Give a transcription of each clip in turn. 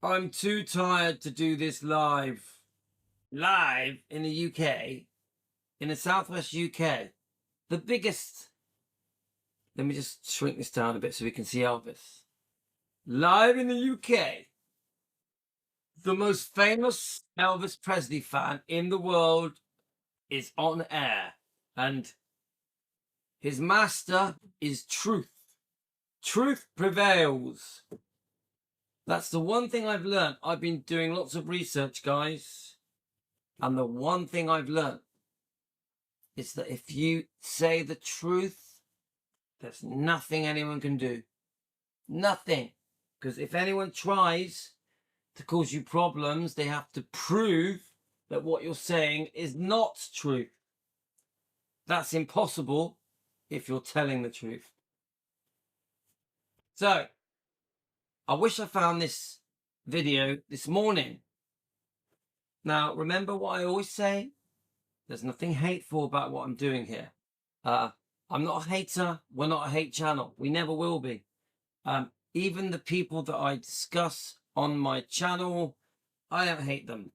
I'm too tired to do this live. Live in the UK, in the southwest UK. The biggest. Let me just shrink this down a bit so we can see Elvis. Live in the UK. The most famous Elvis Presley fan in the world is on air. And his master is truth. Truth prevails. That's the one thing I've learned. I've been doing lots of research, guys. And the one thing I've learned is that if you say the truth, there's nothing anyone can do. Nothing. Because if anyone tries to cause you problems, they have to prove that what you're saying is not true. That's impossible if you're telling the truth. So, I wish I found this video this morning. Now, remember what I always say? There's nothing hateful about what I'm doing here. I'm not a hater. We're not a hate channel. We never will be. Even the people that I discuss on my channel, I don't hate them.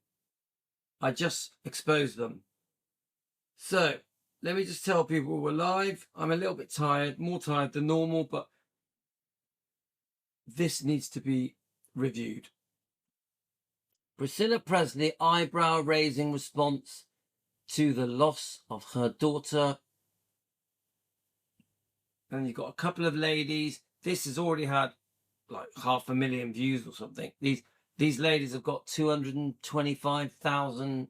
I just expose them. So, let me just tell people we're live. I'm a little bit tired, more tired than normal, but this needs to be reviewed. Priscilla Presley eyebrow-raising response to the loss of her daughter. And you've got a couple of ladies. This has already had like 500,000 views or something. These ladies have got 225,000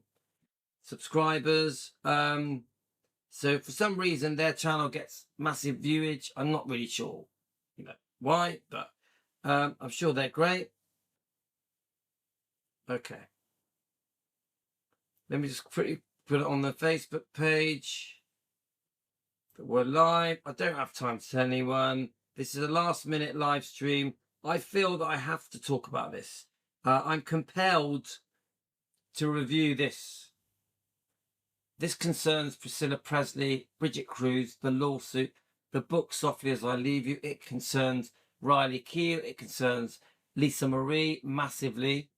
subscribers. So for some reason their channel gets massive viewage. I'm not really sure, why, but I'm sure they're great. Okay. Let me just put it on the Facebook page. We're live. I don't have time to tell anyone. This is a last-minute live stream. I feel that I have to talk about this. I'm compelled to review this. This concerns Priscilla Presley, Bridget Cruz, the lawsuit, the book Softly As I Leave You. It concerns Riley Keough. It concerns Lisa Marie massively.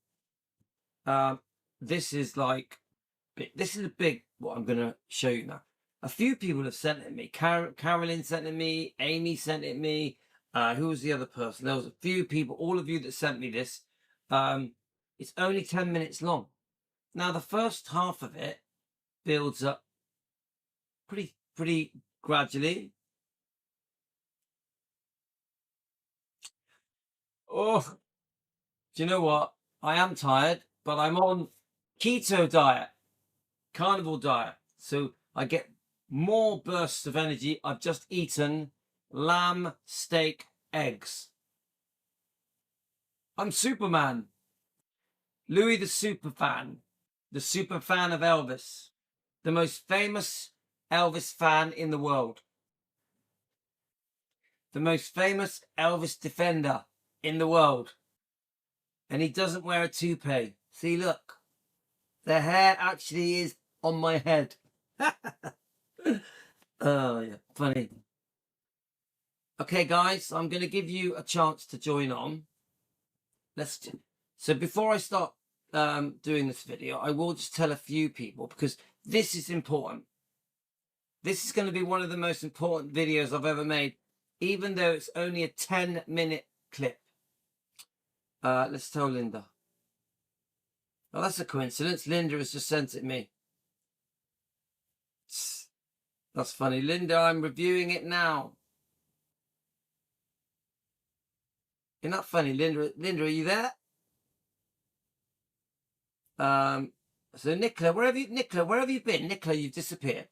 This is a big, what I'm going to show you now. A few people have sent it me. Carolyn sent it me. Amy sent it me. Who was the other person? There was a few people, all of you that sent me this. It's only 10 minutes long. Now, the first half of it builds up pretty gradually. Oh, do you know what? I am tired, but I'm on keto diet, carnivore diet. So I get more bursts of energy. I've just eaten lamb, steak, eggs. I'm Superman. Louis the Superfan. The superfan of Elvis. The most famous Elvis fan in the world. The most famous Elvis defender in the world. And he doesn't wear a toupee. See, look. The hair actually is on my head. Oh, yeah, funny. Okay, guys, I'm going to give you a chance to join on. So before I start doing this video, I will just tell a few people, because this is important. This is going to be one of the most important videos I've ever made, even though it's only a 10-minute clip. Let's tell Linda. Oh, that's a coincidence. Linda has just sent it me. That's funny. Linda, I'm reviewing it now. Isn't that funny, Linda? Linda, are you there? So Nicola, where have you been? Nicola, you've disappeared.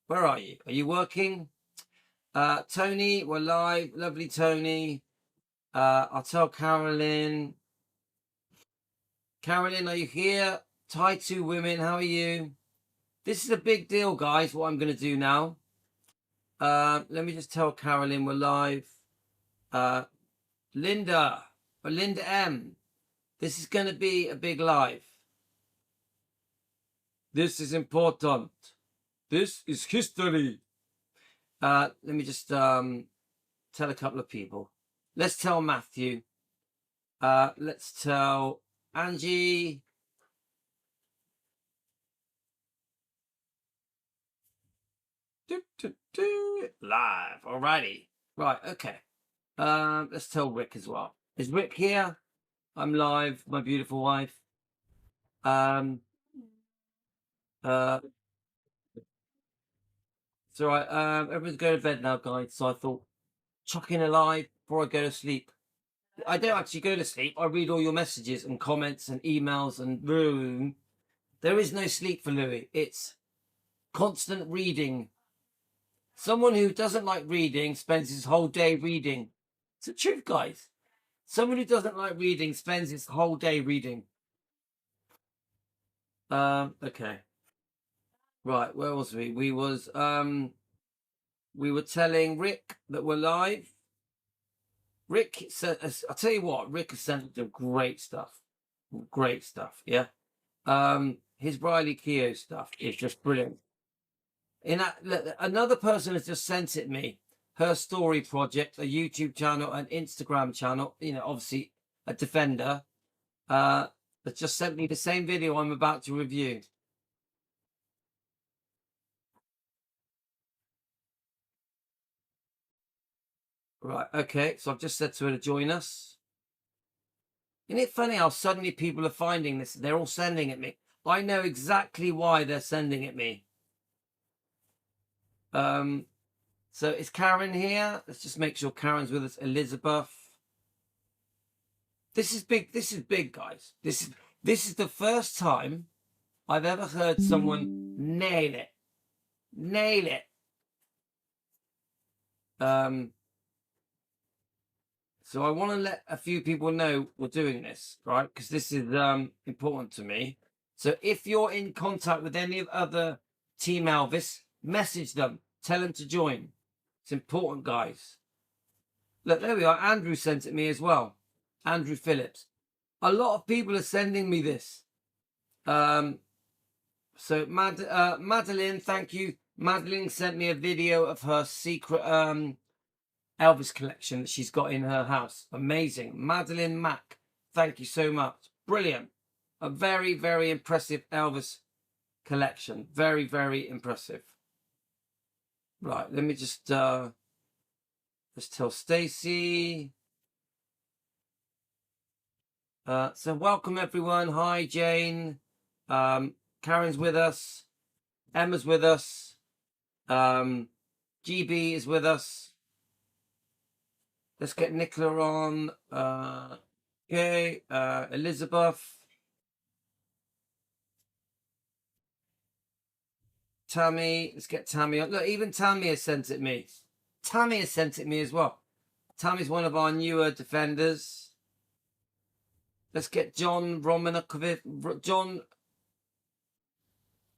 Where are you? Are you working? Tony, we're live. Lovely, Tony. I'll tell Carolyn. Carolyn, are you here? Thai 2 women, how are you? This is a big deal, guys, what I'm going to do now. Let me just tell Carolyn we're live. Linda, or Linda M, this is going to be a big live. This is important. This is history. Let me just tell a couple of people. Let's tell Matthew. Let's tell Angie. Live. Alrighty. Right. Okay. Let's tell Rick as well. Is Rick here? I'm live. My beautiful wife. It's all right. Everyone's going to bed now, guys. So I thought, chuck in a live before I go to sleep. I don't actually go to sleep. I read all your messages and comments and emails and boom. There is no sleep for Louis. It's constant reading. Someone who doesn't like reading spends his whole day reading. It's the truth, guys. Someone who doesn't like reading spends his whole day reading. Okay. Right, where was we? We were telling Rick that we're live. Rick said, I'll tell you what, Rick has sent some great stuff. Great stuff, yeah. His Riley Keough stuff is just brilliant. Another person has just sent it me. Her story project, a YouTube channel, an Instagram channel, obviously a defender, that just sent me the same video I'm about to review. Right, okay, so I've just said to her to join us. Isn't it funny how suddenly people are finding this? They're all sending it me. I know exactly why they're sending it me. So is Karen here? Let's just make sure Karen's with us. Elizabeth. This is big. This is big, guys. This is the first time I've ever heard someone nail it. Nail it. So I want to let a few people know we're doing this, right? Because this is important to me. So if you're in contact with any of other Team Elvis, message them. Tell them to join. It's important, guys. Look, there we are. Andrew sent it me as well. Andrew Phillips. A lot of people are sending me this. So Madeline, thank you. Madeline sent me a video of her secret Elvis collection that she's got in her house. Amazing. Madeline Mack, thank you so much. Brilliant. A very, very impressive Elvis collection. Very, very impressive. Right, let me just let's tell Stacy. So welcome everyone. Hi Jane. Karen's with us. Emma's with us. GB is with us. Let's get Nicola on. Okay, Elizabeth. Tammy, let's get Tammy on. Look, even Tammy has sent it me. Tammy has sent it me as well. Tammy's one of our newer defenders. Let's get John Romanikovic. John.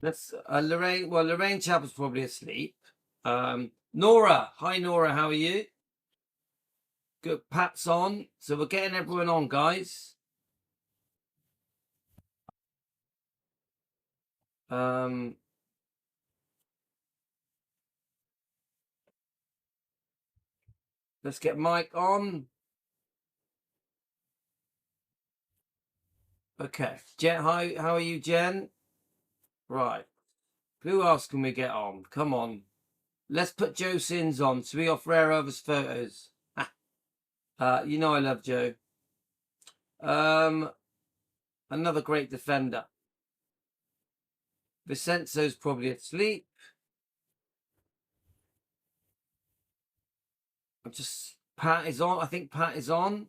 Let's Lorraine. Well, Lorraine Chappell's probably asleep. Nora. Hi Nora, how are you? Good. Pat's on. So we're getting everyone on, guys. Let's get Mike on. Okay. Jen, hi, how are you, Jen? Right. Who else can we get on? Come on. Let's put Joe Sins on. So we off Rare Elvis photos. You know I love Joe. Another great defender. Vincenzo's probably asleep. Pat is on. I think Pat is on.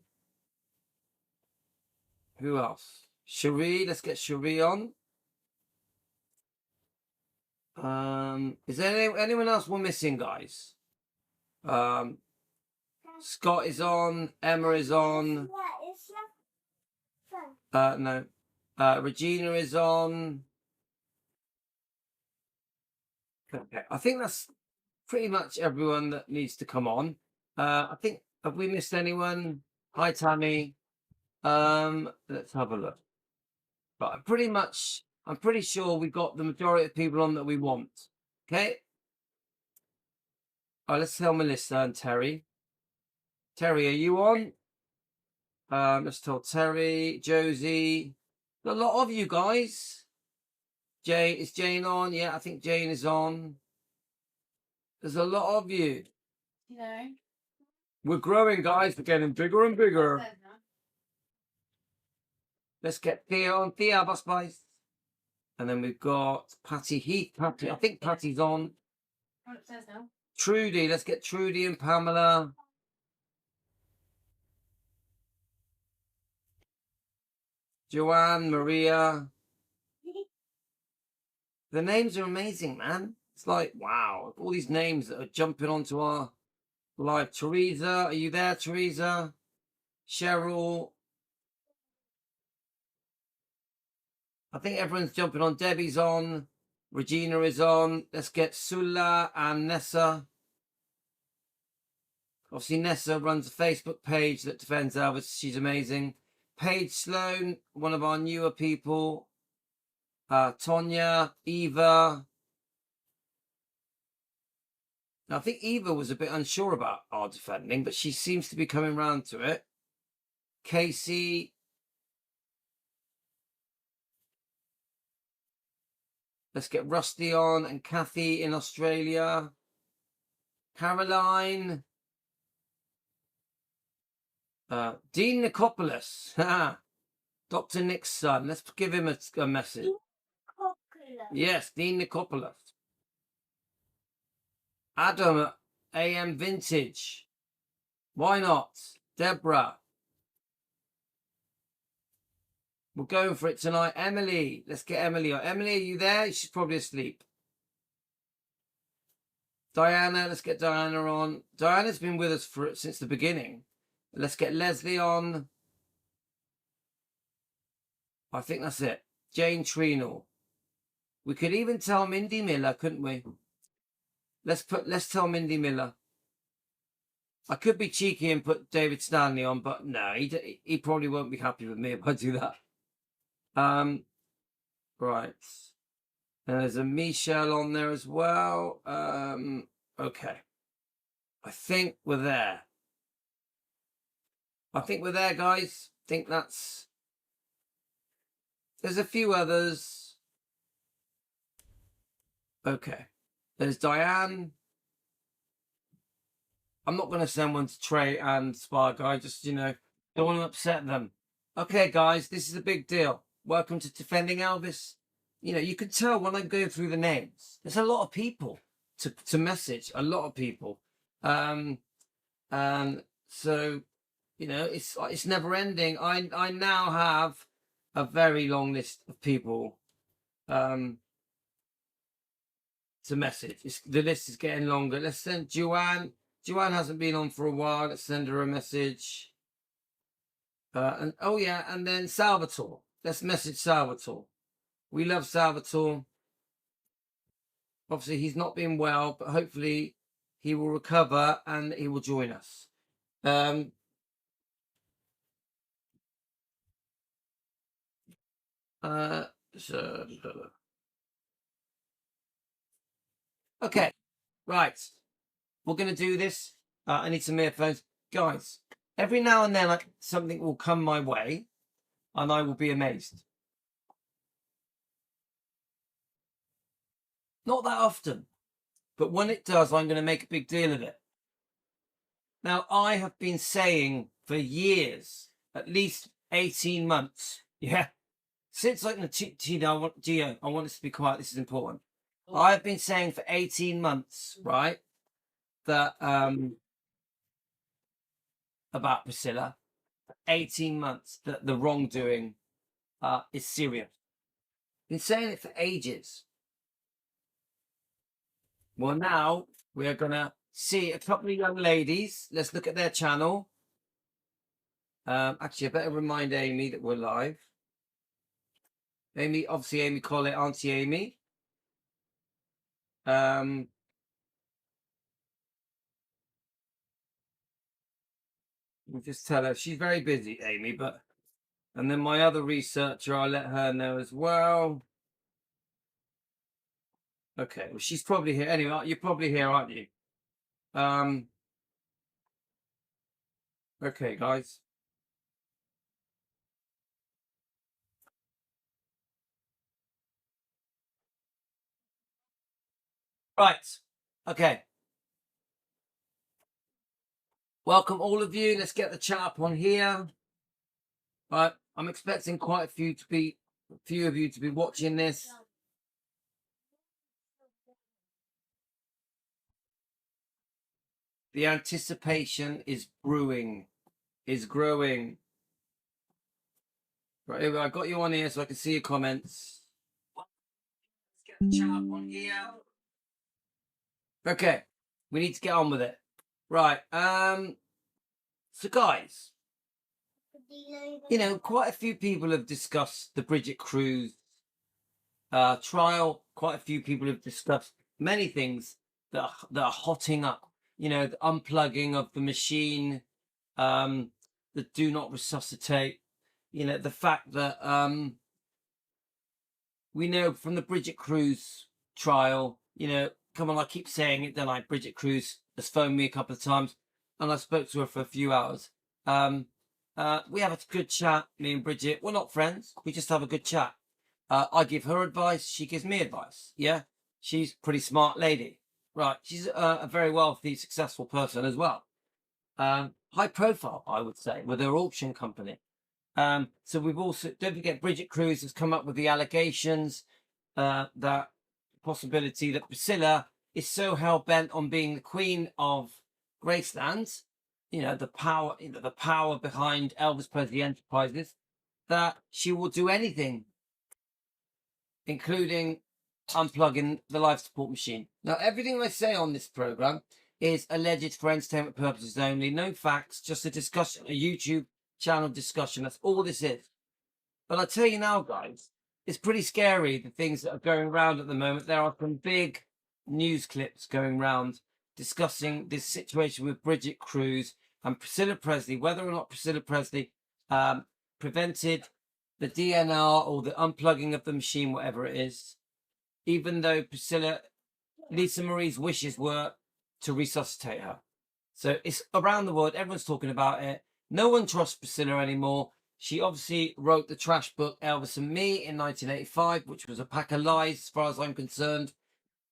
Who else? Cherie. Let's get Cherie on. Is there anyone else we're missing, guys? Scott is on. Emma is on. No. Regina is on. Okay. I think that's pretty much everyone that needs to come on. I think, have we missed anyone? Hi, Tammy. Let's have a look. But I'm pretty sure we got the majority of people on that we want. Okay. All right, let's tell Melissa and Terry. Terry, are you on? Let's tell Terry, Josie. A lot of you guys. Jane, is Jane on? Yeah, I think Jane is on. There's a lot of you. You know. We're growing, guys. We're getting bigger and bigger. Let's get Thea on. Thea, bus boys. And then we've got Patty Heath. Patty, I think Patty's on. I'm upstairs now. Trudy, let's get Trudy and Pamela. Joanne, Maria. The names are amazing, man. It's like, wow, all these names that are jumping onto our live. Teresa, are you there, Teresa? Cheryl. I think everyone's jumping on. Debbie's on. Regina is on. Let's get Sula and Nessa. Obviously, Nessa runs a Facebook page that defends Elvis. She's amazing. Paige Sloan, one of our newer people. Tonya, Eva. Now, I think Eva was a bit unsure about our defending, but she seems to be coming round to it. Casey. Let's get Rusty on and Kathy in Australia. Caroline. Dean Nicopoulos. Dr. Nick's son. Let's give him a message. Yes, Dean Nicopoulos. Adam, AM Vintage. Why not? Deborah. We're going for it tonight. Emily. Let's get Emily on. Emily, are you there? She's probably asleep. Diana, let's get Diana on. Diana's been with us since the beginning. Let's get Leslie on. I think that's it. Jane Treenall. We could even tell Mindy Miller, couldn't we? Let's tell Mindy Miller. I could be cheeky and put David Stanley on, but no, he probably won't be happy with me if I do that. Right. And there's a Michelle on there as well. Okay. I think we're there. Guys. I think that's... There's a few others. Okay. There's Diane. I'm not going to send one to Trey and Spark. I just, don't want to upset them. Okay, guys, this is a big deal. Welcome to Defending Elvis. You can tell when I'm going through the names. There's a lot of people to message. A lot of people. And so, it's never ending. I now have a very long list of people to message. The list is getting longer. Let's send Joanne. Joanne hasn't been on for a while. Let's send her a message. And then Salvatore. Let's message Salvatore. We love Salvatore. Obviously, he's not been well, but hopefully he will recover and he will join us. Okay, right. We're going to do this. I need some earphones. Guys, every now and then something will come my way and I will be amazed. Not that often, but when it does, I'm going to make a big deal of it. Now, I have been saying for years, at least 18 months, since Gio, I want us to be quiet, this is important. I've been saying for 18 months, right, that about Priscilla, 18 months, that the wrongdoing is serious. Been saying it for ages. Well, now we're going to see a couple of young ladies. Let's look at their channel. Actually, I better remind Amy that we're live. Amy Collett, Auntie Amy. We'll just tell her she's very busy, Amy, and then my other researcher, I'll let her know as well. Okay, well, she's probably here. Anyway, you're probably here, aren't you? Okay, guys. Right. Okay. Welcome all of you. Let's get the chat up on here. Right. I'm expecting quite a few of you to be watching this. The anticipation is growing. Right, I got you on here so I can see your comments. Let's get the chat up on here. Okay, we need to get on with it. Right. So guys, quite a few people have discussed the Bridget Cruz trial. Quite a few people have discussed many things that are hotting up. The unplugging of the machine, the do not resuscitate. The fact that we know from the Bridget Cruz trial. Come on, I keep saying it, don't I? Bridget Cruz has phoned me a couple of times, and I spoke to her for a few hours. We have a good chat, me and Bridget. We're not friends. We just have a good chat. I give her advice. She gives me advice. Yeah. She's a pretty smart lady. Right. She's a very wealthy, successful person as well. High profile, I would say, with her auction company. So we've also, don't forget, Bridget Cruz has come up with the allegations that possibility that Priscilla is so hell-bent on being the queen of Graceland, the power behind Elvis Presley Enterprises, that she will do anything, including unplugging the life support machine. Now, everything I say on this program is alleged for entertainment purposes only, no facts, just a discussion, a YouTube channel discussion. That's all this is. But I tell you now, guys, it's pretty scary, the things that are going around at the moment. There are some big news clips going around discussing this situation with Bridget Cruz and Priscilla Presley, whether or not Priscilla Presley prevented the DNR or the unplugging of the machine, whatever it is, even though Lisa Marie's wishes were to resuscitate her. So it's around the world. Everyone's talking about it. No one trusts Priscilla anymore. She obviously wrote the trash book Elvis and Me in 1985, which was a pack of lies as far as I'm concerned.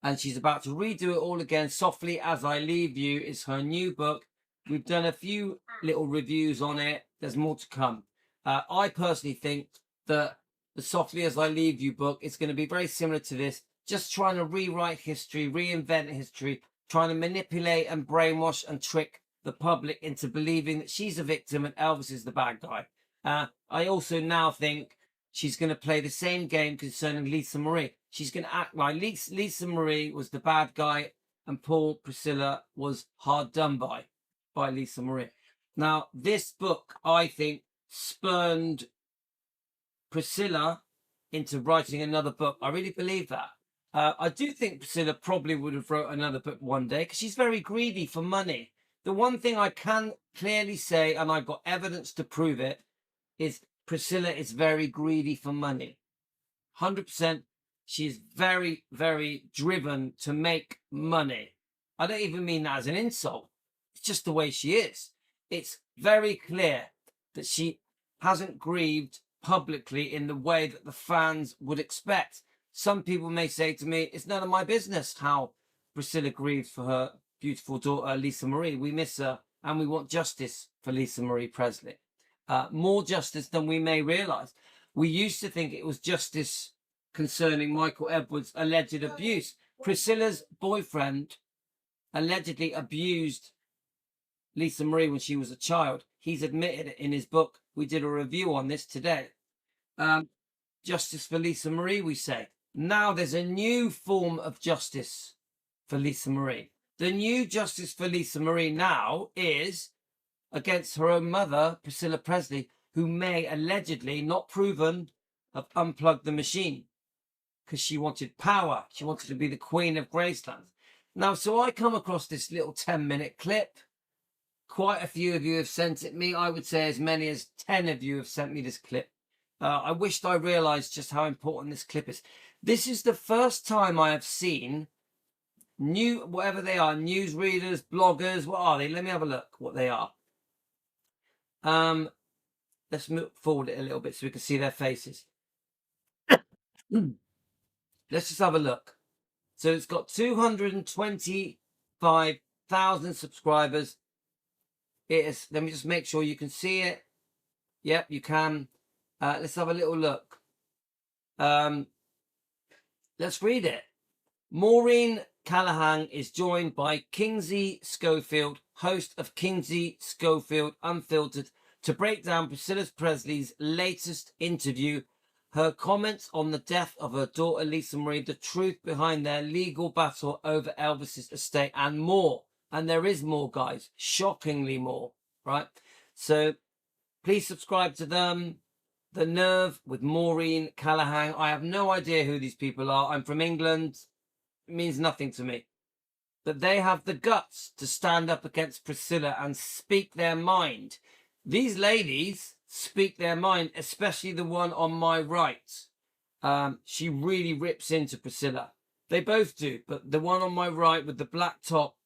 And she's about to redo it all again. Softly As I Leave You is her new book. We've done a few little reviews on it. There's more to come. I personally think that the Softly As I Leave You book is going to be very similar to this, just trying to rewrite history, reinvent history, trying to manipulate and brainwash and trick the public into believing that she's a victim and Elvis is the bad guy. I also now think she's going to play the same game concerning Lisa Marie. She's going to act like Lisa Marie was the bad guy and poor Priscilla was hard done by Lisa Marie. Now, this book, I think, spurned Priscilla into writing another book. I really believe that. I do think Priscilla probably would have wrote another book one day because she's very greedy for money. The one thing I can clearly say, and I've got evidence to prove it, is Priscilla is very greedy for money. 100%. She's very, very driven to make money. I don't even mean that as an insult. It's just the way she is. It's very clear that she hasn't grieved publicly in the way that the fans would expect. Some people may say to me, it's none of my business how Priscilla grieves for her beautiful daughter, Lisa Marie. We miss her and we want justice for Lisa Marie Presley. More justice than we may realize. We used to think it was justice concerning Michael Edwards' alleged abuse. Priscilla's boyfriend allegedly abused Lisa Marie when she was a child. He's admitted it in his book. We did a review on this today. Justice for Lisa Marie, we say. Now there's a new form of justice for Lisa Marie. The new justice for Lisa Marie now is against her own mother, Priscilla Presley, who may allegedly, not proven, have unplugged the machine because she wanted power. She wanted to be the queen of Graceland. Now, so I come across this little 10-minute clip. Quite a few of you have sent it me. I would say as many as 10 of you have sent me this clip. I wished I realized just how important this clip is. This is the first time I have seen whatever they are, newsreaders, bloggers, what are they? Let me have a look what they are. Let's move forward it a little bit so we can see their faces. Let's just have a look. So it's got 225,000 subscribers. It is. Let me just make sure you can see it. Yep, you can. Let's have a little look. Let's read it. Maureen Callahan is joined by Kingsley Schofield, host of Kingsley Schofield Unfiltered, to break down Priscilla Presley's latest interview, her comments on the death of her daughter Lisa Marie, the truth behind their legal battle over Elvis's estate, and more. And there is more, guys. Shockingly more, right? So please subscribe to them. The Nerve with Maureen Callahan. I have no idea who these people are. I'm from England. It means nothing to me. But they have the guts to stand up against Priscilla and speak their mind. These ladies speak their mind, especially the one on my right. She really rips into Priscilla. They both do, but the one on my right with the black top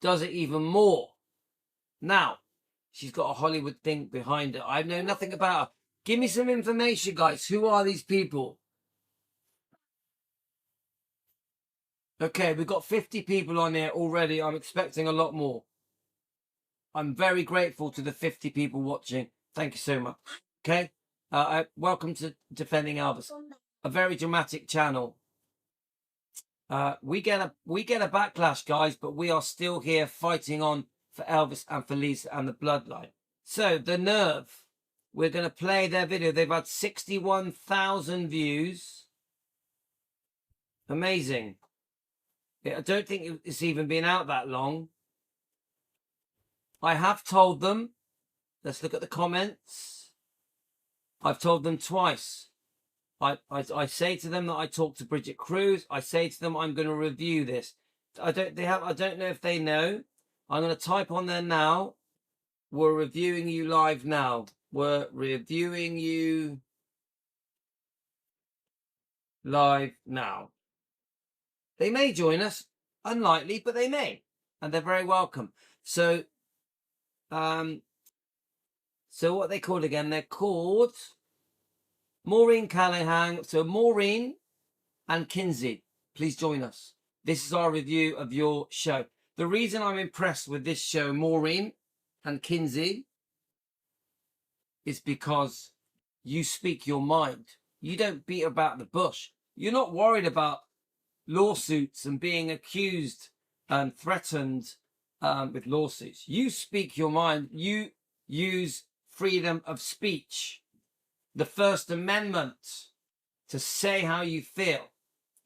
does it even more. Now, she's got a Hollywood thing behind her. I know nothing about her. Give me some information, guys. Who are these people? Okay, we've got 50 people on here already. I'm expecting a lot more. I'm very grateful to the 50 people watching. Thank you so much. Okay? Welcome to Defending Elvis. A very dramatic channel. We get a backlash, guys, but we are still here fighting on for Elvis and for Lisa and the bloodline. So, The Nerve. We're going to play their video. They've had 61,000 views. Amazing. I don't think it's even been out that long. I have told them. Let's look at the comments. I've told them twice. I say to them that I talked to Bridget Cruz. I say to them I'm going to review this. I don't know if they know. I'm going to type on there now. We're reviewing you live now. We're reviewing you live now. They may join us. Unlikely, but they may. And they're very welcome. So, so what are they called again? They're called Maureen Callahan. So Maureen and Kinsey, please join us. This is our review of your show. The reason I'm impressed with this show, Maureen and Kinsey, is because you speak your mind. You don't beat about the bush. You're not worried about lawsuits and being accused and threatened with lawsuits. You speak your mind. You use freedom of speech, the First Amendment, to say how you feel,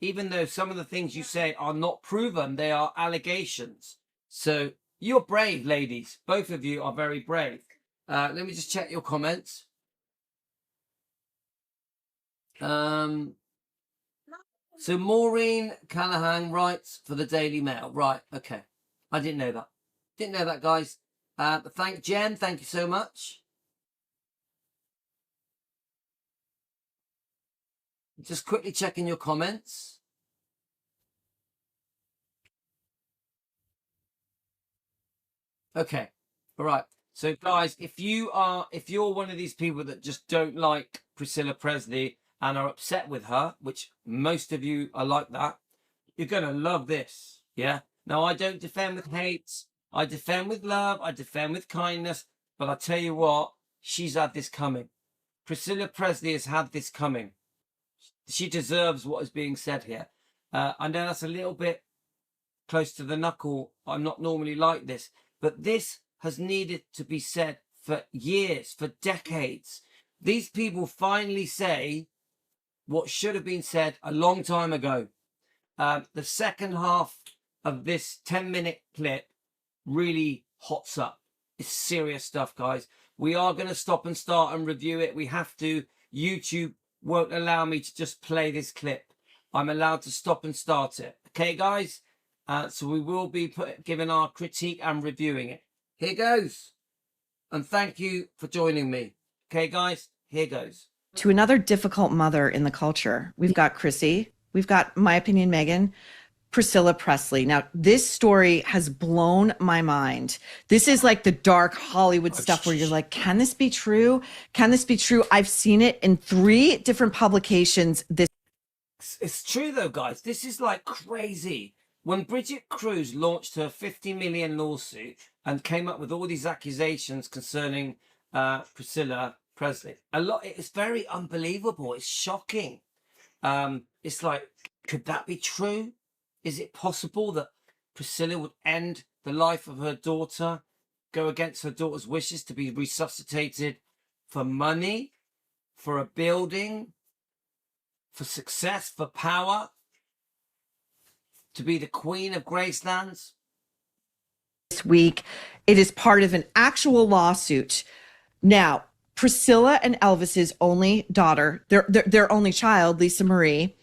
even though some of the things you say are not proven. They are allegations. So you're brave, ladies. Both of you are very brave. Let me just check your comments. So Maureen Callahan writes for the Daily Mail. Right, okay. I didn't know that. Didn't know that, guys. Thank Jen. Thank you so much. Just quickly checking your comments. Okay. All right. So, guys, if you're one of these people that just don't like Priscilla Presley and are upset with her, which most of you are like that, you're going to love this. Yeah. Now, I don't defend with hate. I defend with love. I defend with kindness. But I tell you what, she's had this coming. Priscilla Presley has had this coming. She deserves what is being said here. I know that's a little bit close to the knuckle. I'm not normally like this. But this has needed to be said for years, for decades. These people finally say what should have been said a long time ago. The second half of this 10-minute clip really hots up. It's serious stuff, guys. We are going to stop and start and review it. We have to. YouTube won't allow me to just play this clip. I'm allowed to stop and start it. Okay, guys? So we will be giving our critique and reviewing it. Here goes. And thank you for joining me. Okay, guys? Here goes. To another difficult mother in the culture. We've got Chrissy. We've got, my opinion, Megan, Priscilla Presley. Now, this story has blown my mind. This is like the dark Hollywood stuff where you're like, can this be true? Can this be true? I've seen it in 3 different publications. This It's true though, guys. This is like crazy. When Bridget Cruz launched her 50 million lawsuit and came up with all these accusations concerning Priscilla Presley, it's very unbelievable. It's shocking. It's like, could that be true? Is it possible that Priscilla would end the life of her daughter, go against her daughter's wishes to be resuscitated for money, for a building, for success, for power, to be the Queen of Gracelands? This week, it is part of an actual lawsuit. Now, Priscilla and Elvis's only daughter, their only child, Lisa Marie,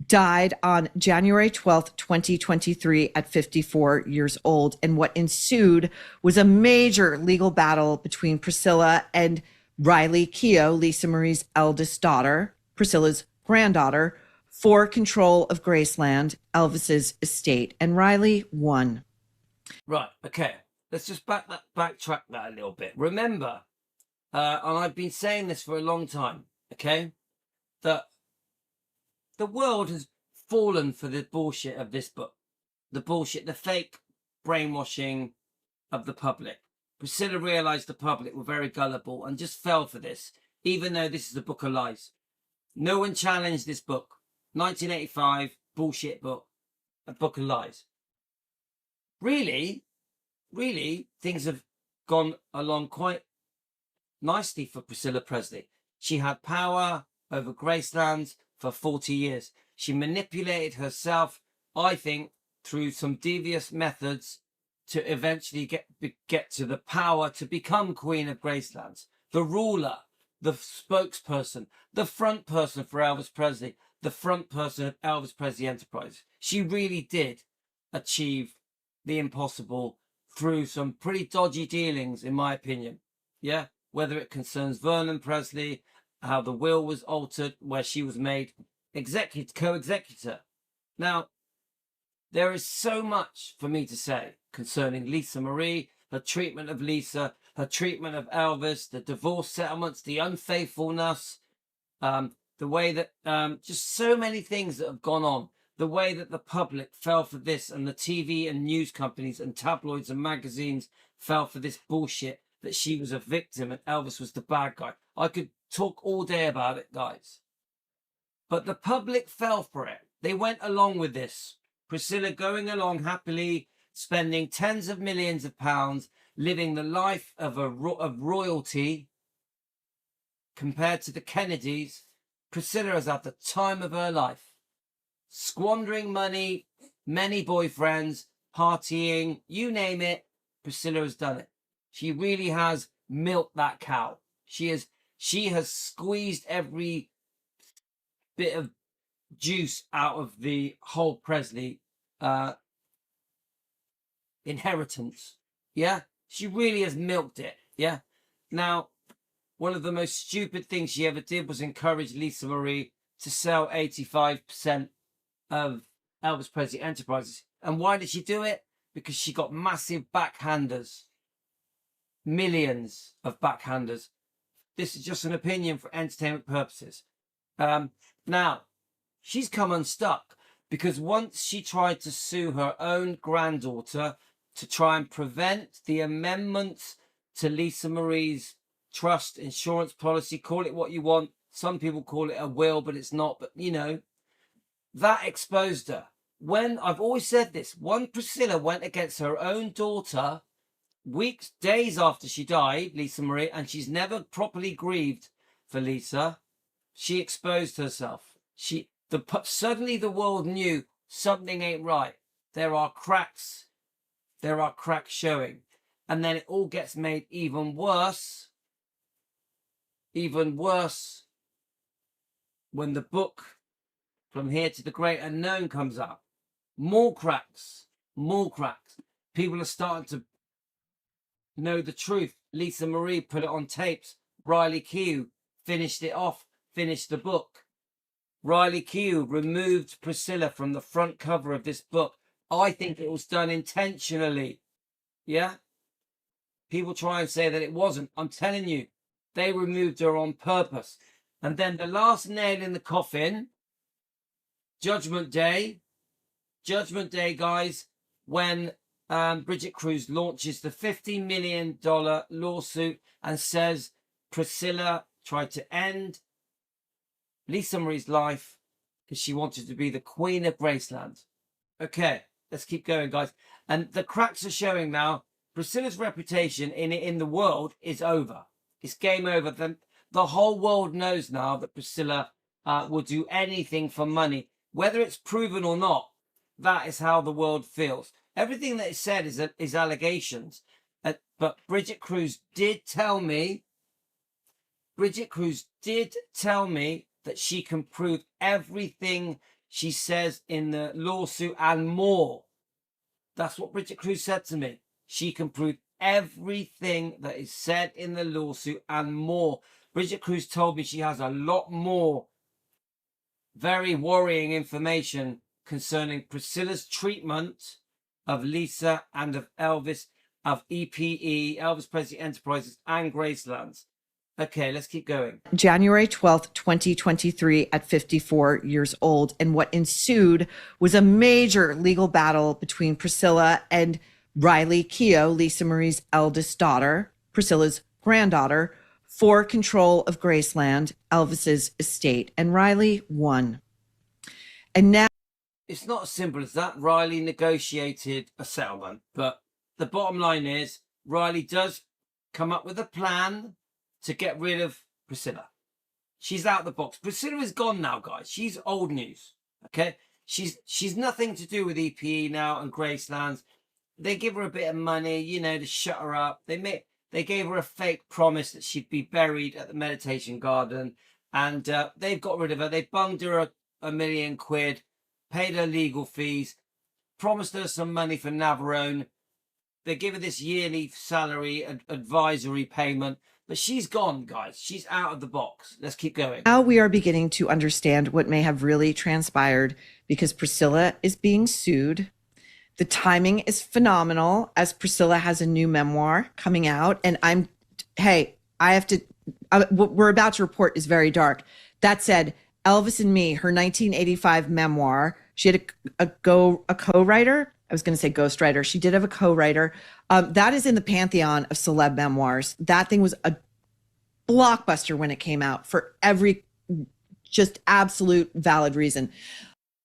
died on January 12th, 2023 at 54 years old. And what ensued was a major legal battle between Priscilla and Riley Keough, Lisa Marie's eldest daughter, Priscilla's granddaughter, for control of Graceland, Elvis's estate. And Riley won. Right, okay. Let's just backtrack that a little bit. Remember, and I've been saying this for a long time, okay, that the world has fallen for the bullshit of this book. The bullshit, the fake brainwashing of the public. Priscilla realized the public were very gullible and just fell for this, even though this is a book of lies. No one challenged this book. 1985, bullshit book, a book of lies. Really, things have gone along quite nicely for Priscilla Presley. She had power over Graceland for 40 years. She manipulated herself, I think, through some devious methods to eventually get to the power to become Queen of Gracelands, the ruler, the spokesperson, the front person for Elvis Presley, the front person of Elvis Presley Enterprises. She really did achieve the impossible through some pretty dodgy dealings, in my opinion. Yeah, whether it concerns Vernon Presley, how the will was altered, where she was made co-executor. Now, there is so much for me to say concerning Lisa Marie, her treatment of Lisa, her treatment of Elvis, the divorce settlements, the unfaithfulness, the way that just so many things that have gone on, the way that the public fell for this, and the TV and news companies and tabloids and magazines fell for this bullshit that she was a victim and Elvis was the bad guy. I could talk all day about it, guys. But the public fell for it. They went along with this. Priscilla going along happily, spending tens of millions of pounds, living the life of royalty compared to the Kennedys. Priscilla is at the time of her life. Squandering money, many boyfriends, partying, you name it, Priscilla has done it. She really has milked that cow. She has squeezed every bit of juice out of the whole Presley inheritance. Yeah, she really has milked it. Yeah. Now, one of the most stupid things she ever did was encourage Lisa Marie to sell 85% of Elvis Presley Enterprises. And why did she do it? Because she got massive backhanders. Millions of backhanders. This is just an opinion for entertainment purposes. Now, she's come unstuck because once she tried to sue her own granddaughter to try and prevent the amendments to Lisa Marie's trust insurance policy, call it what you want. Some people call it a will, but it's not. But, you know, that exposed her. When, I've always said this, when Priscilla went against her own daughter, days after she died, Lisa Marie, and she's never properly grieved for Lisa, she exposed herself. Suddenly the world knew something ain't right. There are cracks. There are cracks showing. And then it all gets made even worse when the book From Here to the Great Unknown comes up. More cracks. People are starting to know the truth. Lisa Marie put it on tapes. Riley Keough finished it off, finished the book. Riley Keough removed Priscilla from the front cover of this book. I think it was done intentionally. Yeah? People try and say that it wasn't. I'm telling you, they removed her on purpose. And then the last nail in the coffin Judgment Day, guys, when Bridget Cruz launches the $50 million lawsuit and says Priscilla tried to end Lisa Marie's life because she wanted to be the Queen of Graceland. Okay, let's keep going, guys. And the cracks are showing now. Priscilla's reputation in the world is over. It's game over. The whole world knows now that Priscilla will do anything for money. Whether it's proven or not, that is how the world feels. Everything that is said is allegations. But Bridget Cruz did tell me that she can prove everything she says in the lawsuit and more. That's what Bridget Cruz said to me. She can prove everything that is said in the lawsuit and more. Bridget Cruz told me she has a lot more very worrying information concerning Priscilla's treatment of Lisa and of Elvis, of EPE, Elvis Presley Enterprises, and Gracelands. Okay, let's keep going. January 12th, 2023, at 54 years old. And what ensued was a major legal battle between Priscilla and Riley Keough, Lisa Marie's eldest daughter, Priscilla's granddaughter, for control of Graceland, Elvis's estate. And Riley won. And now it's not as simple as that. Riley negotiated a settlement, but the bottom line is Riley does come up with a plan to get rid of Priscilla. She's out the box. Priscilla is gone now, guys. She's old news. Okay, she's nothing to do with EPE now and Gracelands. They give her a bit of money, you know, to shut her up. They gave her a fake promise that she'd be buried at the meditation garden, and they've got rid of her. They bunged her a million quid, paid her legal fees, promised her some money for Navarone. They give her this yearly salary advisory payment, but she's gone, guys. She's out of the box. Let's keep going. Now we are beginning to understand what may have really transpired because Priscilla is being sued. The timing is phenomenal as Priscilla has a new memoir coming out. And what we're about to report is very dark. That said, Elvis and Me, her 1985 memoir, she had a co-writer. I was going to say ghostwriter. She did have a co-writer. That is in the pantheon of celeb memoirs. That thing was a blockbuster when it came out for every just absolute valid reason.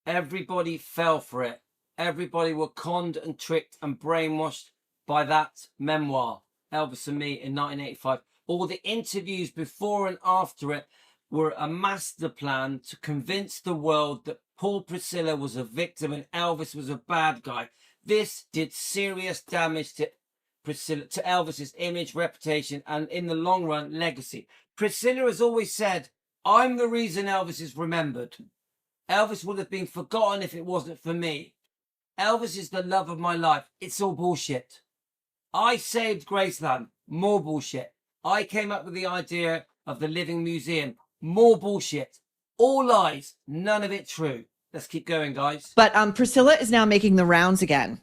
Everybody fell for it. Everybody were conned and tricked and brainwashed by that memoir, Elvis and Me, in 1985. All the interviews before and after it were a master plan to convince the world that poor Priscilla was a victim and Elvis was a bad guy. This did serious damage to Priscilla, to Elvis's image, reputation, and in the long run, legacy. Priscilla has always said, I'm the reason Elvis is remembered. Elvis would have been forgotten if it wasn't for me. Elvis is the love of my life. It's all bullshit. I saved Graceland. More bullshit. I came up with the idea of the Living Museum. More bullshit. All lies. None of it true. Let's keep going, guys. But Priscilla is now making the rounds again.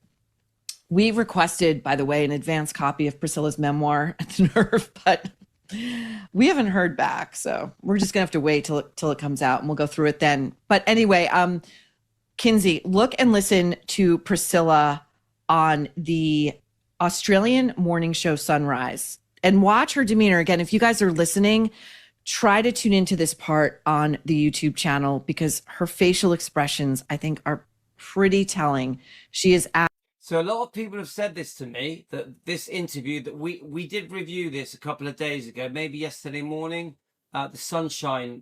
We requested, by the way, an advanced copy of Priscilla's memoir at the Nerve, but we haven't heard back. So we're just going to have to wait till it comes out and we'll go through it then. But anyway, Kinsey, look and listen to Priscilla on the Australian morning show Sunrise and watch her demeanor. Again, if you guys are listening, try to tune into this part on the YouTube channel because her facial expressions, I think, are pretty telling. She is So a lot of people have said this to me, that this interview, that we did review this a couple of days ago, maybe yesterday morning, the Sunshine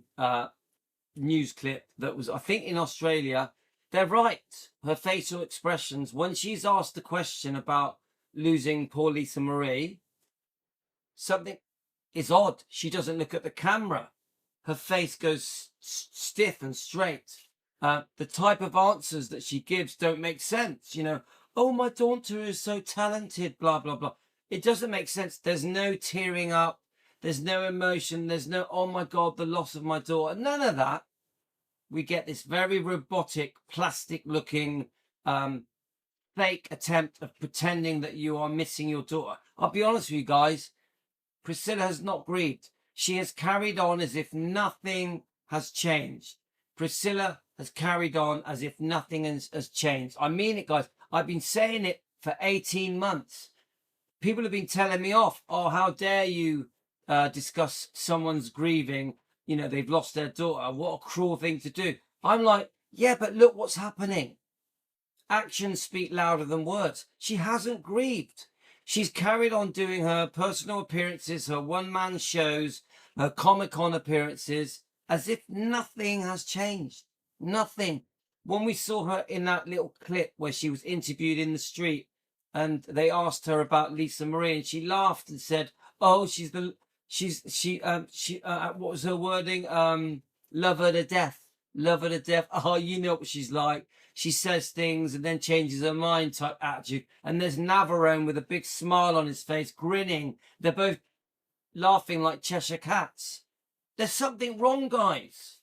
news clip that was, I think, in Australia. They're right. Her facial expressions, when she's asked the question about losing poor Lisa Marie, something is odd. She doesn't look at the camera. Her face goes stiff and straight. The type of answers that she gives don't make sense. You know, oh, my daughter is so talented, blah, blah, blah. It doesn't make sense. There's no tearing up. There's no emotion. There's no, oh, my God, the loss of my daughter. None of that. We get this very robotic, plastic-looking, fake attempt of pretending that you are missing your daughter. I'll be honest with you guys. Priscilla has not grieved. She has carried on as if nothing has changed. Priscilla has carried on as if nothing has changed. I mean it, guys. I've been saying it for 18 months. People have been telling me off. Oh, how dare you discuss someone's grieving? You know, they've lost their daughter. What a cruel thing to do. I'm like, yeah, but look what's happening. Actions speak louder than words. She hasn't grieved. She's carried on doing her personal appearances, her one-man shows, her Comic-Con appearances, as if nothing has changed. Nothing. When we saw her in that little clip where she was interviewed in the street and they asked her about Lisa Marie and she laughed and said, oh, what was her wording? Love her to death. Love her to death. Oh, you know what she's like. She says things and then changes her mind type attitude. And there's Navarone with a big smile on his face, grinning. They're both laughing like Cheshire cats. There's something wrong, guys.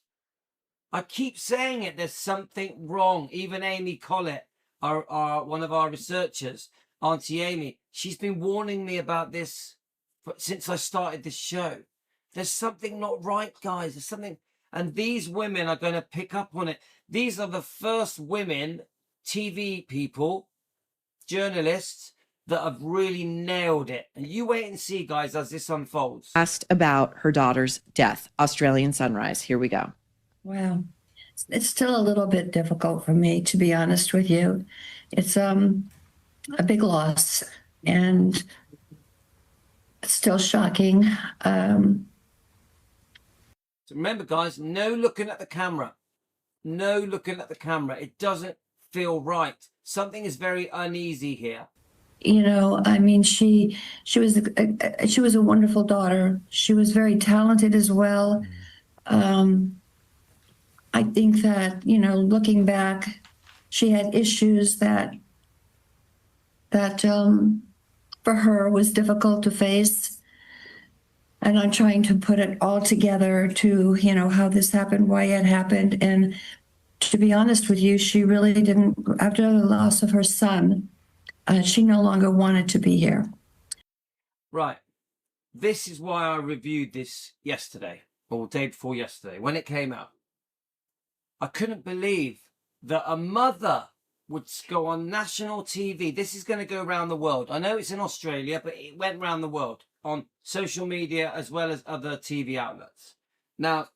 I keep saying it. There's something wrong. Even Amy Collett, our one of our researchers, Auntie Amy, she's been warning me about this since I started this show. There's something not right, guys. There's something. And these women are going to pick up on it. These are the first women, TV people, journalists, that have really nailed it. And you wait and see, guys, as this unfolds. Asked about her daughter's death, Australian Sunrise. Here we go. Wow. It's still a little bit difficult for me, to be honest with you. It's a big loss and it's still shocking. So remember, guys, no looking at the camera. No looking at the camera. It doesn't feel right. Something is very uneasy here. You know, I mean, she was a wonderful daughter. She was very talented as well. I think that, you know, looking back, she had issues that for her was difficult to face. And I'm trying to put it all together to, you know, how this happened, why it happened. And to be honest with you, she really didn't, after the loss of her son, she no longer wanted to be here. Right. This is why I reviewed this yesterday, or day before yesterday, when it came out. I couldn't believe that a mother would go on national TV. This is going to go around the world. I know it's in Australia, but it went around the world on social media as well as other TV outlets. Now,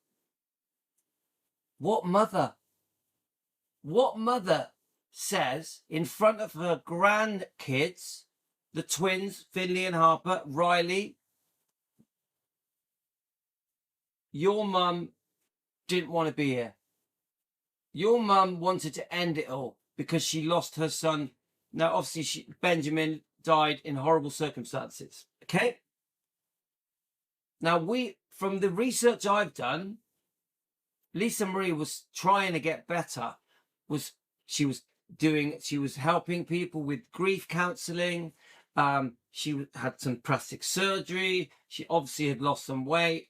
what mother says in front of her grandkids, the twins, Finley and Harper, Riley, your mum didn't want to be here. Your mum wanted to end it all because she lost her son. Now, obviously, Benjamin died in horrible circumstances. Okay? Now, from the research I've done, Lisa Marie was trying to get better. She was helping people with grief counseling. She had some plastic surgery. She obviously had lost some weight.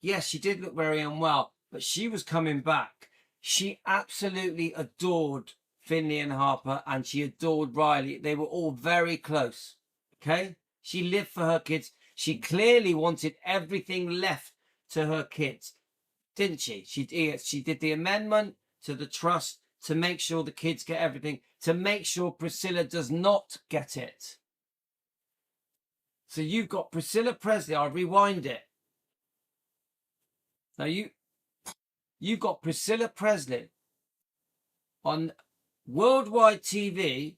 Yes, she did look very unwell, but she was coming back. She absolutely adored Finley and Harper, and she adored Riley. They were all very close. Okay? She lived for her kids. She clearly wanted everything left to her kids, didn't she? She did the amendment to the trust to make sure the kids get everything, to make sure Priscilla does not get it. So you've got Priscilla Presley. I'll rewind it. Now you've got Priscilla Presley on worldwide TV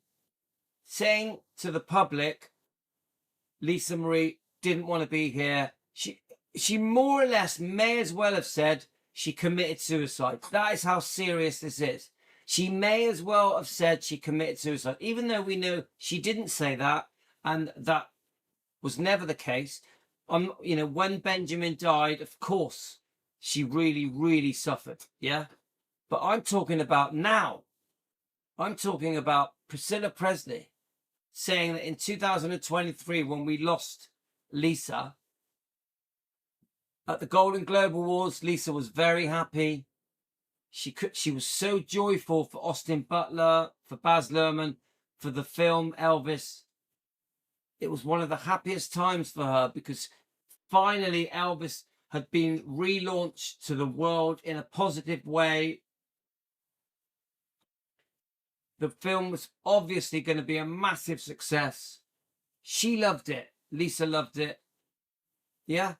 saying to the public, Lisa Marie didn't want to be here. She more or less may as well have said she committed suicide. That is how serious this is. She may as well have said she committed suicide, even though we know she didn't say that, and that was never the case. You know, when Benjamin died, of course, she really, really suffered. Yeah. But I'm talking about now. I'm talking about Priscilla Presley saying that in 2023, when we lost Lisa at the Golden Globe Awards, Lisa was very happy. She was so joyful for Austin Butler, for Baz Luhrmann, for the film Elvis. It was one of the happiest times for her because finally Elvis had been relaunched to the world in a positive way. The film was obviously going to be a massive success. She loved it. Lisa loved it. Yeah.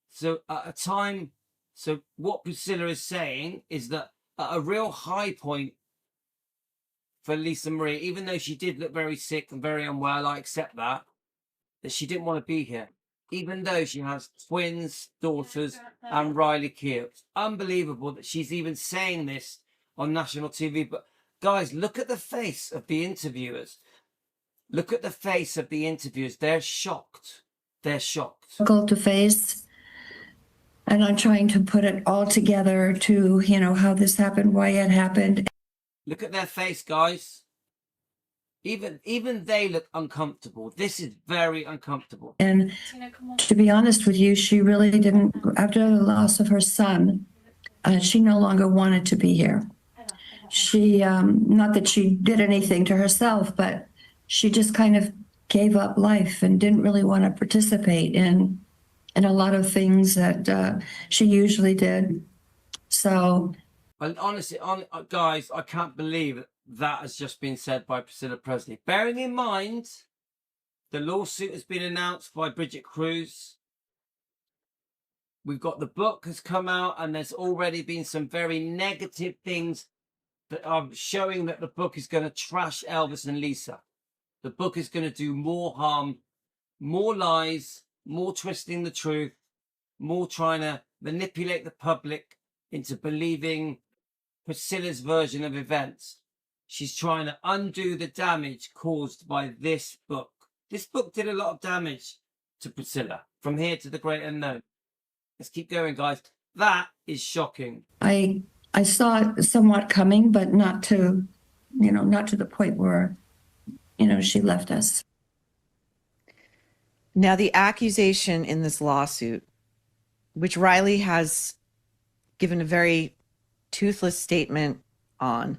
So at a time, so what Priscilla is saying is that at a real high point for Lisa Marie, even though she did look very sick and very unwell, I accept that she didn't want to be here, even though she has twins, daughters, and Riley Keough. It's unbelievable that she's even saying this on national TV. But guys, look at the face of the interviewers. Look at the face of the interviewers. They're shocked. They're shocked. Difficult to face. And I'm trying to put it all together to, how this happened, why it happened. Look at their face, guys. Even they look uncomfortable. This is very uncomfortable. And to be honest with you, she really didn't, after the loss of her son, she no longer wanted to be here. She, not that she did anything to herself, but she just kind of gave up life and didn't really want to participate in a lot of things that she usually did. So, And honestly, guys, I can't believe that has just been said by Priscilla Presley. Bearing in mind, the lawsuit has been announced by Bridget Cruz. We've got the book has come out, and there's already been some very negative things that are showing that the book is going to trash Elvis and Lisa. The book is going to do more harm, more lies, more twisting the truth, more trying to manipulate the public into believing Priscilla's version of events. She's trying to undo the damage caused by this book. This book did a lot of damage to Priscilla, From Here to the Great Unknown. Let's keep going, guys. That is shocking. I saw it somewhat coming, but not to the point where, she left us. Now, the accusation in this lawsuit, which Riley has given a very toothless statement on,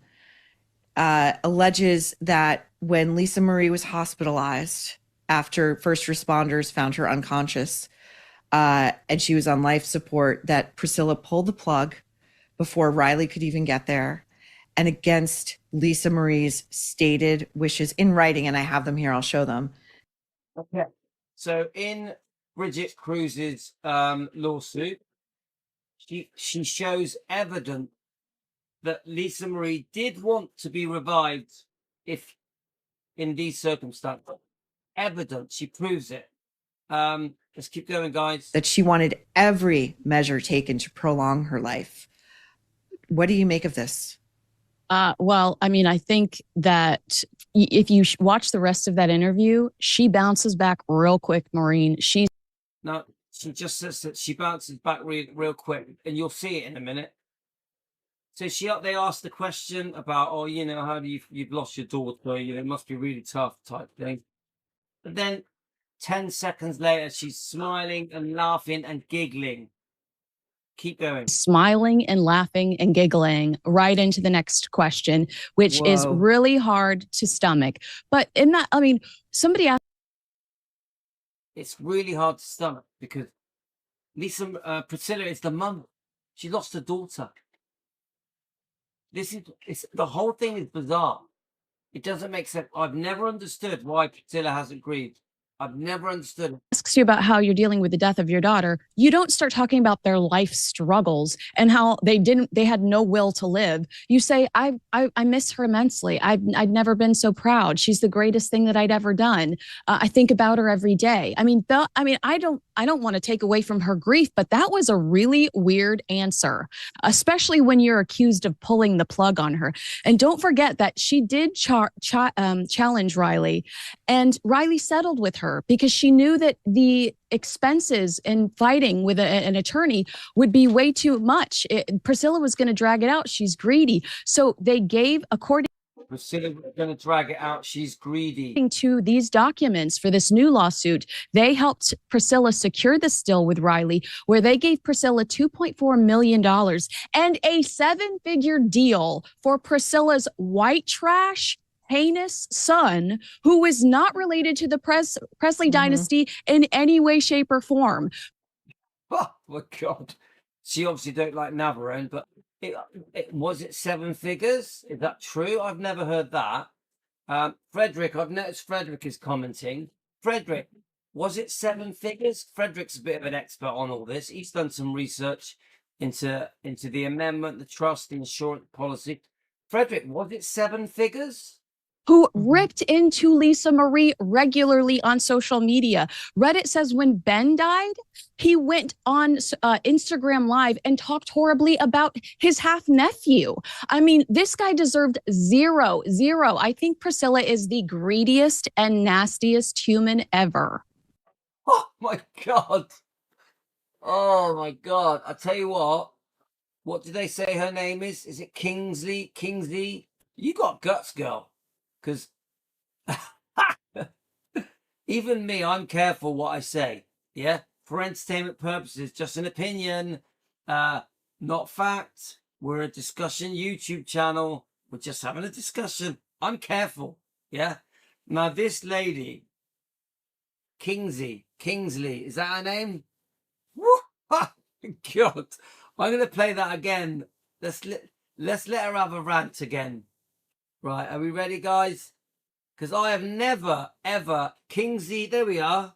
alleges that when Lisa Marie was hospitalized after first responders found her unconscious and she was on life support, that Priscilla pulled the plug before Riley could even get there, and against Lisa Marie's stated wishes in writing. And I have them here. I'll show them. Okay. So in Bridget Cruz's lawsuit, she shows evidence that Lisa Marie did want to be revived if in these circumstances. Evidence, she proves it. Let's keep going, guys. That she wanted every measure taken to prolong her life. What do you make of this? Well, I mean, I think that if you watch the rest of that interview, she bounces back real quick, Maureen. No, she just says that she bounces back real quick, and you'll see it in a minute. So they asked the question about, how do you've lost your daughter, it must be really tough type thing. But then 10 seconds later, she's smiling and laughing and giggling. Keep going. Smiling and laughing and giggling right into the next question, which is really hard to stomach. But in that, I mean, somebody asked. It's really hard to stomach because Priscilla is the mum. She lost her daughter. The whole thing is bizarre. It doesn't make sense. I've never understood why Priscilla hasn't grieved. I've never understood. Asks you about how you're dealing with the death of your daughter. You don't start talking about their life struggles and how they had no will to live. You say, I miss her immensely. I'd never been so proud. She's the greatest thing that I'd ever done. I think about her every day. I mean, I don't want to take away from her grief, but that was a really weird answer, especially when you're accused of pulling the plug on her. And don't forget that she did challenge Riley, and Riley settled with her because she knew that the expenses in fighting with an attorney would be way too much. Priscilla was going to drag it out. She's greedy. So they gave, according Priscilla was going to drag it out. She's greedy. To these documents for this new lawsuit, they helped Priscilla secure this deal with Riley, where they gave Priscilla $2.4 million and a 7-figure deal for Priscilla's white trash, heinous son, who was not related to the Presley dynasty in any way, shape, or form. Oh my God. She obviously don't like Navarone, but Was it seven figures? Is that true? I've never heard that. Frederick, I've noticed Frederick is commenting. Frederick, was it seven figures? Frederick's a bit of an expert on all this. He's done some research into the amendment, the trust, the insurance policy. Frederick, was it seven figures? Who ripped into Lisa Marie regularly on social media. Reddit says when Ben died, he went on Instagram Live and talked horribly about his half nephew. I mean, this guy deserved zero. I think Priscilla is the greediest and nastiest human ever. Oh my God. Oh my God. I tell you what did they say her name is? Is it Kingsley? Kingsley? You got guts, girl. Because even me, I'm careful what I say. Yeah. For entertainment purposes, just an opinion, not fact. We're a discussion YouTube channel. We're just having a discussion. I'm careful. Yeah. Now, this lady, Kingsley, is that her name? Woo! God, I'm going to play that again. Let's let her have a rant again. Right, are we ready, guys? Because I have never, ever, Kingsley, there we are.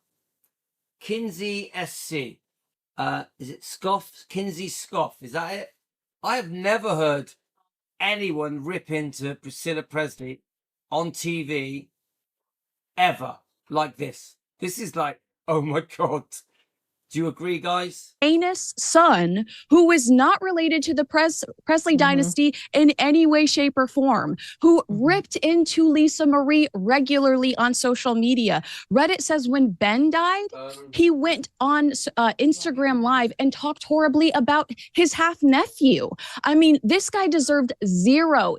Kinsey SC. Is it Scoff? Kinsey Scoff, is that it? I have never heard anyone rip into Priscilla Presley on TV ever like this. This is like, oh my God. Do you agree, guys? Anus son, who is not related to the Presley dynasty in any way, shape, or form, who ripped into Lisa Marie regularly on social media. Reddit says when Ben died, he went on Instagram Live and talked horribly about his half nephew. I mean, this guy deserved zero.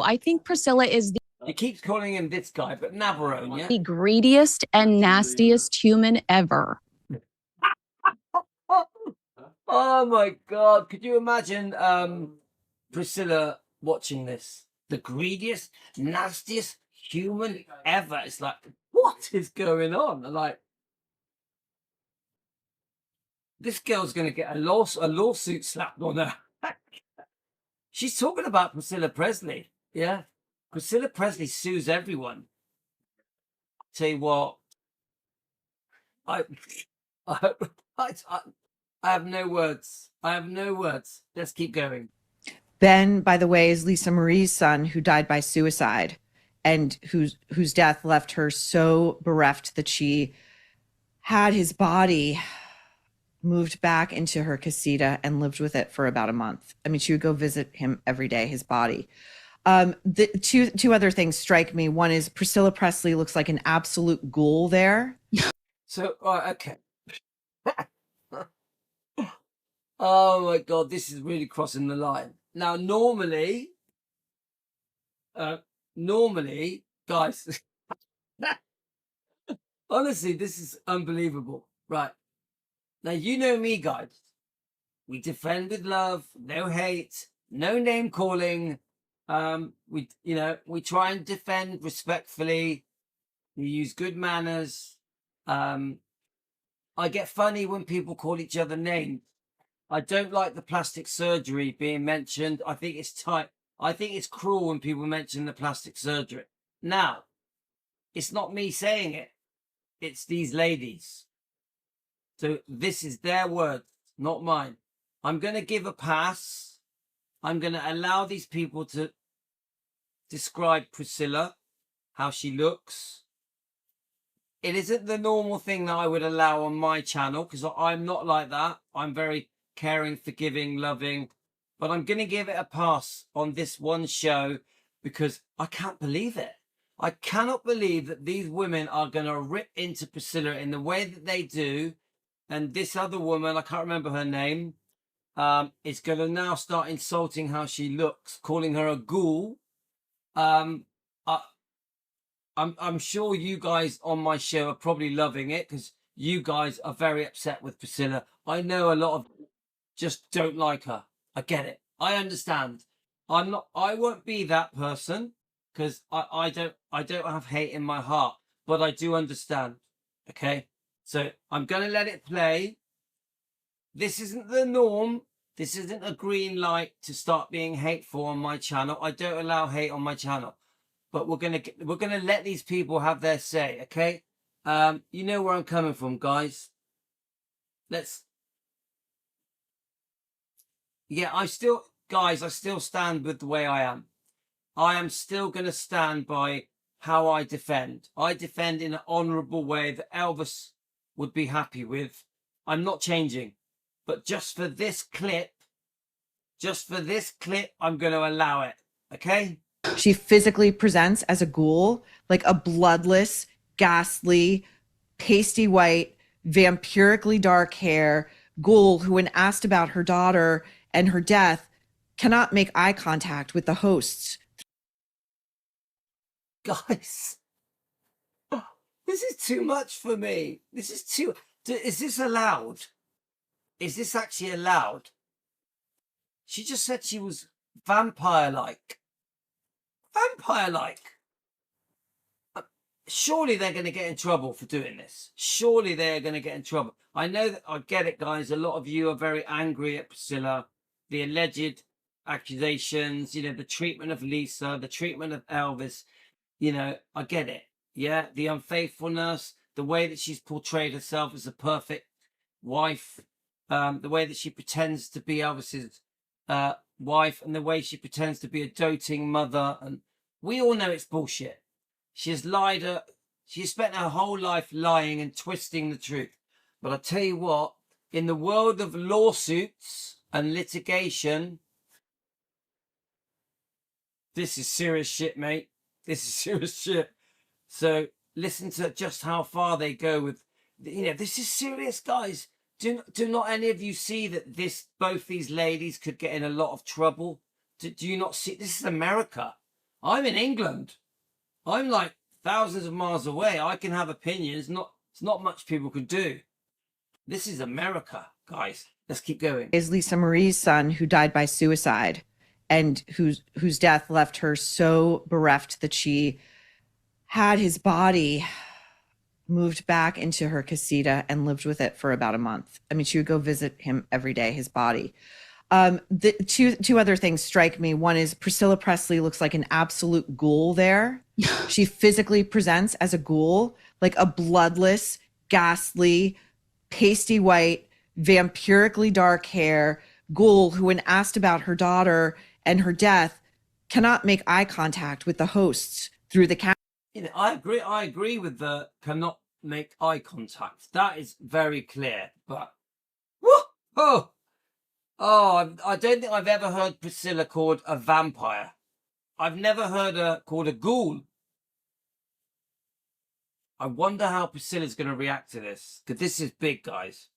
I think Priscilla is He keeps calling him this guy, but Navarone, yeah? the greediest and nastiest human ever. Oh my God. Could you imagine Priscilla watching this? The greediest, nastiest human ever. It's like, what is going on? Like, this girl's going to get a lawsuit slapped on her. She's talking about Priscilla Presley. Yeah. Priscilla Presley sues everyone. Tell you what, I have no words. I have no words. Let's keep going. Ben, by the way, is Lisa Marie's son, who died by suicide and whose death left her so bereft that she had his body moved back into her casita and lived with it for about a month. I mean, she would go visit him every day, his body. The two other things strike me. One is Priscilla Presley looks like an absolute ghoul there. So, okay. Oh my God, this is really crossing the line. Now, normally, guys, honestly, this is unbelievable. Right. Now, you know me, guys. We defend with love, no hate, no name calling. We try and defend respectfully. We use good manners. I get funny when people call each other names. I don't like the plastic surgery being mentioned. I think it's tight. I think it's cruel when people mention the plastic surgery. Now, it's not me saying it. It's these ladies. So this is their words, not mine. I'm going to give a pass. I'm going to allow these people to describe Priscilla, how she looks. It isn't the normal thing that I would allow on my channel because I'm not like that. I'm very caring, forgiving, loving. But I'm going to give it a pass on this one show because I can't believe it. I cannot believe that these women are going to rip into Priscilla in the way that they do. And this other woman, I can't remember her name, is going to now start insulting how she looks, calling her a ghoul. I'm sure you guys on my show are probably loving it because you guys are very upset with Priscilla. I know a lot of just don't like her. I get it. I understand. I won't be that person because I don't have hate in my heart, but I do understand. Okay. So I'm going to let it play. This isn't the norm. This isn't a green light to start being hateful on my channel. I don't allow hate on my channel, but we're gonna let these people have their say, okay? You know where I'm coming from, guys. I still stand with the way I am. I am still gonna stand by how I defend. I defend in an honourable way that Elvis would be happy with. I'm not changing, but just for this clip, I'm going to allow it. Okay? She physically presents as a ghoul, like a bloodless, ghastly, pasty white, vampirically dark hair ghoul who, when asked about her daughter and her death, cannot make eye contact with the hosts. Guys, this is too much for me. Is this allowed? Is this actually allowed? She just said she was vampire-like. Vampire-like. Surely they're going to get in trouble for doing this. Surely they're going to get in trouble. I know that, I get it, guys. A lot of you are very angry at Priscilla. The alleged accusations, the treatment of Lisa, the treatment of Elvis. I get it. Yeah, the unfaithfulness, the way that she's portrayed herself as a perfect wife, the way that she pretends to be Elvis's wife, and the way she pretends to be a doting mother. And we all know it's bullshit. She has lied. She spent her whole life lying and twisting the truth. But I tell you what, in the world of lawsuits and litigation, this is serious shit, mate. This is serious shit. So listen to just how far they go with, this is serious, guys. Do not any of you see that both these ladies could get in a lot of trouble? Do you not see? This is America. I'm in England. I'm like thousands of miles away. I can have opinions. It's not much people could do. This is America, guys. Let's keep going. Is Lisa Marie's son, who died by suicide and whose death left her so bereft that she had his body moved back into her casita and lived with it for about a month. I mean, she would go visit him every day, his body. The two other things strike me. One is Priscilla Presley looks like an absolute ghoul there. She physically presents as a ghoul, like a bloodless, ghastly, pasty white, vampirically dark hair ghoul who, when asked about her daughter and her death, cannot make eye contact with the hosts through the camera. I agree with the cannot make eye contact. That is very clear. But I don't think I've ever heard Priscilla called a vampire. I've never heard her called a ghoul. I wonder how Priscilla's going to react to this, because this is big, guys.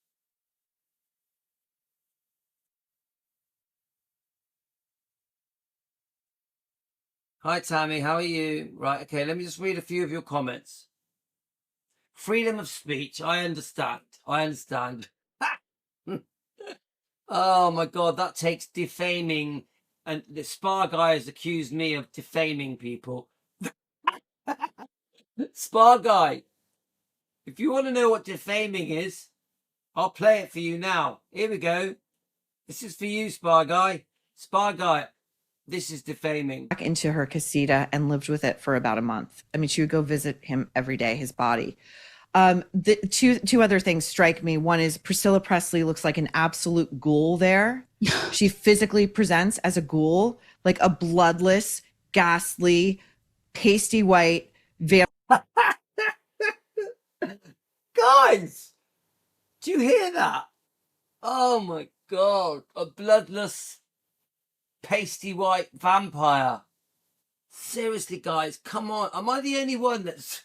Hi, Tammy. How are you? Right. Okay. Let me just read a few of your comments. Freedom of speech. I understand. Oh, my God. That takes defaming. And the Spa guy has accused me of defaming people. Spa guy, if you want to know what defaming is, I'll play it for you now. Here we go. This is for you, Spa guy. Spa guy. This is defaming. Back into her casita and lived with it for about a month. I mean, she would go visit him every day, his body. The two other things strike me. One is Priscilla Presley looks like an absolute ghoul there. She physically presents as a ghoul, like a bloodless, ghastly, pasty white, Guys, do you hear that? Oh my God, a bloodless, pasty white vampire. Seriously, guys, come on. Am I the only one that's...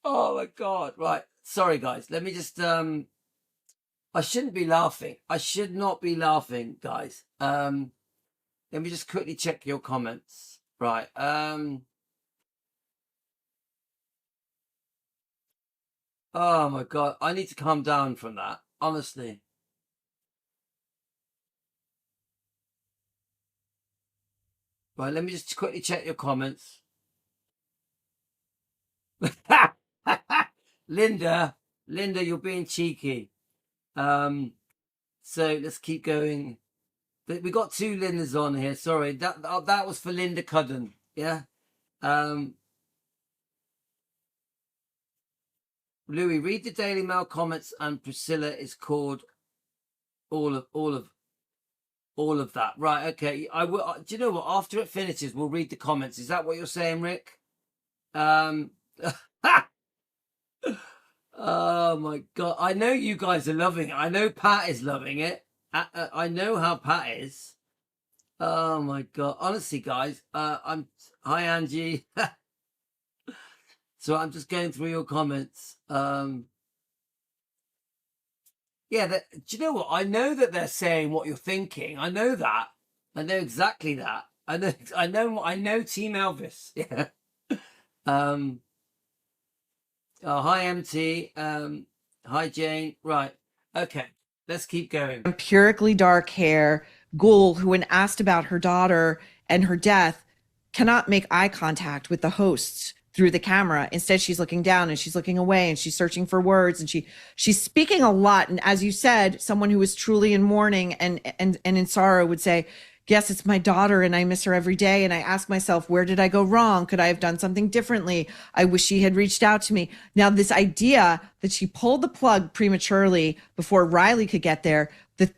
Oh my God. Right. Sorry, guys. Let me just... I shouldn't be laughing. I should not be laughing, guys. Let me just quickly check your comments. Right. Oh my God. I need to calm down from that. Honestly. Right, let me just quickly check your comments. Linda, you're being cheeky. So let's keep going. But we got two Lindas on here. Sorry, that was for Linda Cudden. Yeah. Louis, read the Daily Mail comments, and Priscilla is called all of that. Right. Okay. I will. Do you know what? After it finishes, we'll read the comments. Is that what you're saying, Rick? Oh my God. I know you guys are loving it. I know Pat is loving it. I know how Pat is. Oh my God. Honestly, guys, hi, Angie. So I'm just going through your comments. Yeah, do you know what? I know that they're saying what you're thinking. I know that. I know exactly that. I know Team Elvis. Yeah. Hi, MT. Hi, Jane. Right. Okay. Let's keep going. Empirically dark hair, Ghoul, who, when asked about her daughter and her death, cannot make eye contact with the hosts through the camera. Instead, she's looking down and she's looking away and she's searching for words, and she's speaking a lot. And as you said, someone who is truly in mourning and in sorrow would say, yes, it's my daughter and I miss her every day. And I ask myself, where did I go wrong? Could I have done something differently? I wish she had reached out to me. Now, this idea that she pulled the plug prematurely before Riley could get there, the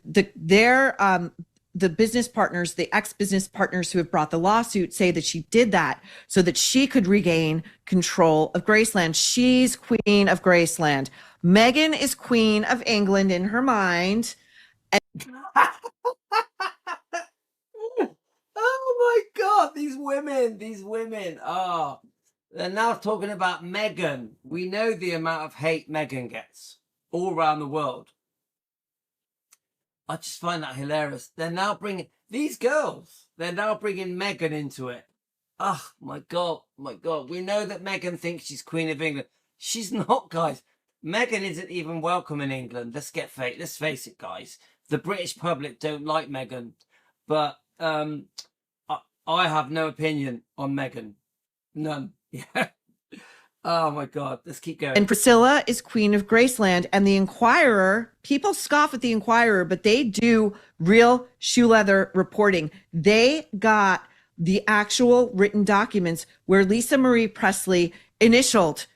business partners, the ex-business partners who have brought the lawsuit, say that she did that so that she could regain control of Graceland. She's queen of Graceland. Meghan is queen of England in her mind. Oh my God, these women. Oh, they're now talking about Meghan. We know the amount of hate Meghan gets all around the world. I just find that hilarious. They're now bringing these girls. They're now bringing Meghan into it. Oh my God, my God. We know that Meghan thinks she's Queen of England. She's not, guys. Meghan isn't even welcome in England. Let's face it, guys. The British public don't like Meghan, but I have no opinion on Meghan. None. Yeah. Oh my God. Let's keep going. And Priscilla is queen of Graceland. And the Inquirer, people scoff at the Inquirer, but they do real shoe leather reporting. They got the actual written documents where Lisa Marie Presley initialed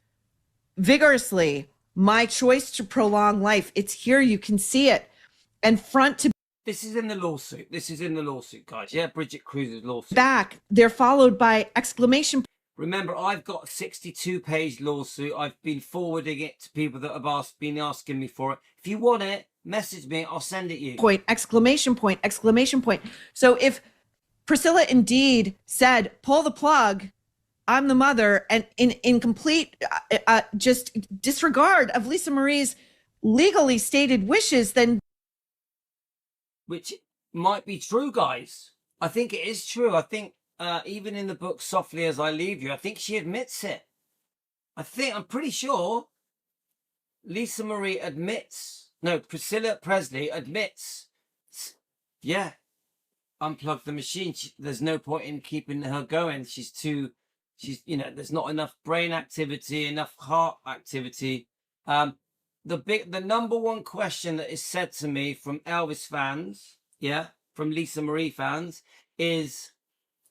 vigorously, "My choice to prolong life." It's here. You can see it. And front to This is in the lawsuit. Guys. Yeah, Bridget Cruz's lawsuit. back, they're followed by exclamation. Remember, I've got a 62-page lawsuit. I've been forwarding it to people that have been asking me for it. If you want it, message me. I'll send it you. Point, exclamation point, exclamation point. So if Priscilla indeed said, pull the plug, I'm the mother, and in complete just disregard of Lisa Marie's legally stated wishes, then... Which might be true, guys. I think it is true. I think even in the book Softly As I Leave You, I think she admits it. I'm pretty sure Lisa Marie Priscilla Presley admits, yeah, unplug the machine. There's no point in keeping her going. There's not enough brain activity, enough heart activity. The number one question that is said to me from Elvis fans, from Lisa Marie fans, is,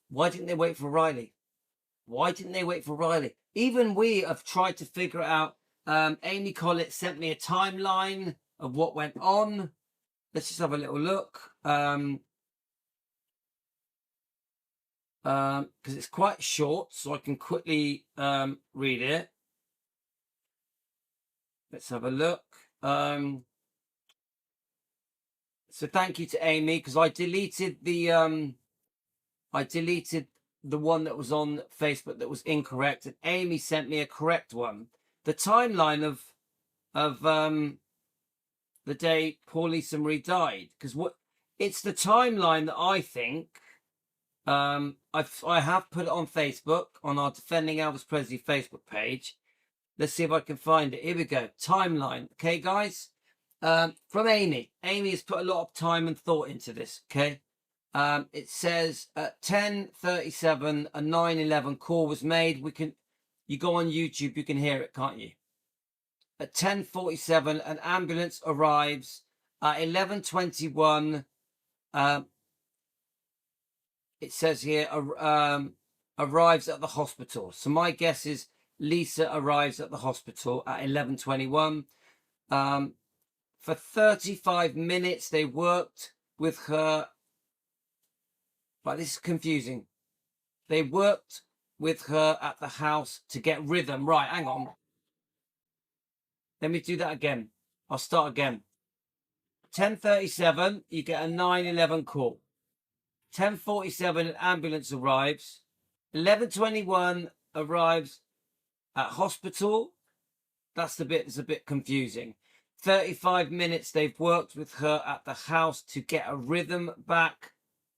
why didn't they wait for Riley? Even we have tried to figure it out. Amy Collett sent me a timeline of what went on. Let's just have a little look. Because it's quite short, so I can quickly read it. Let's have a look. So thank you to Amy, because I deleted the one that was on Facebook that was incorrect, and Amy sent me a correct one. The timeline of the day poor Lisa Marie died, because it's the timeline that I think I have put it on Facebook, on our Defending Elvis Presley Facebook page. Let's see if I can find it. Here we go. Timeline. Okay, guys. From Amy. Amy has put a lot of time and thought into this. Okay. It says at 10:37, a 911 call was made. You go on YouTube, you can hear it, can't you? At 10:47, an ambulance arrives At 11:21, it says here, arrives at the hospital. So my guess is Lisa arrives at the hospital at 11:21. For 35 minutes, they worked with her. But this is confusing. They worked with her at the house to get rhythm. Right, hang on. Let me do that again. I'll start again. 10:37, you get a 911 call. 10:47, an ambulance arrives. 11:21 arrives at hospital. That's the bit that's a bit confusing. 35 minutes, they've worked with her at the house to get a rhythm back,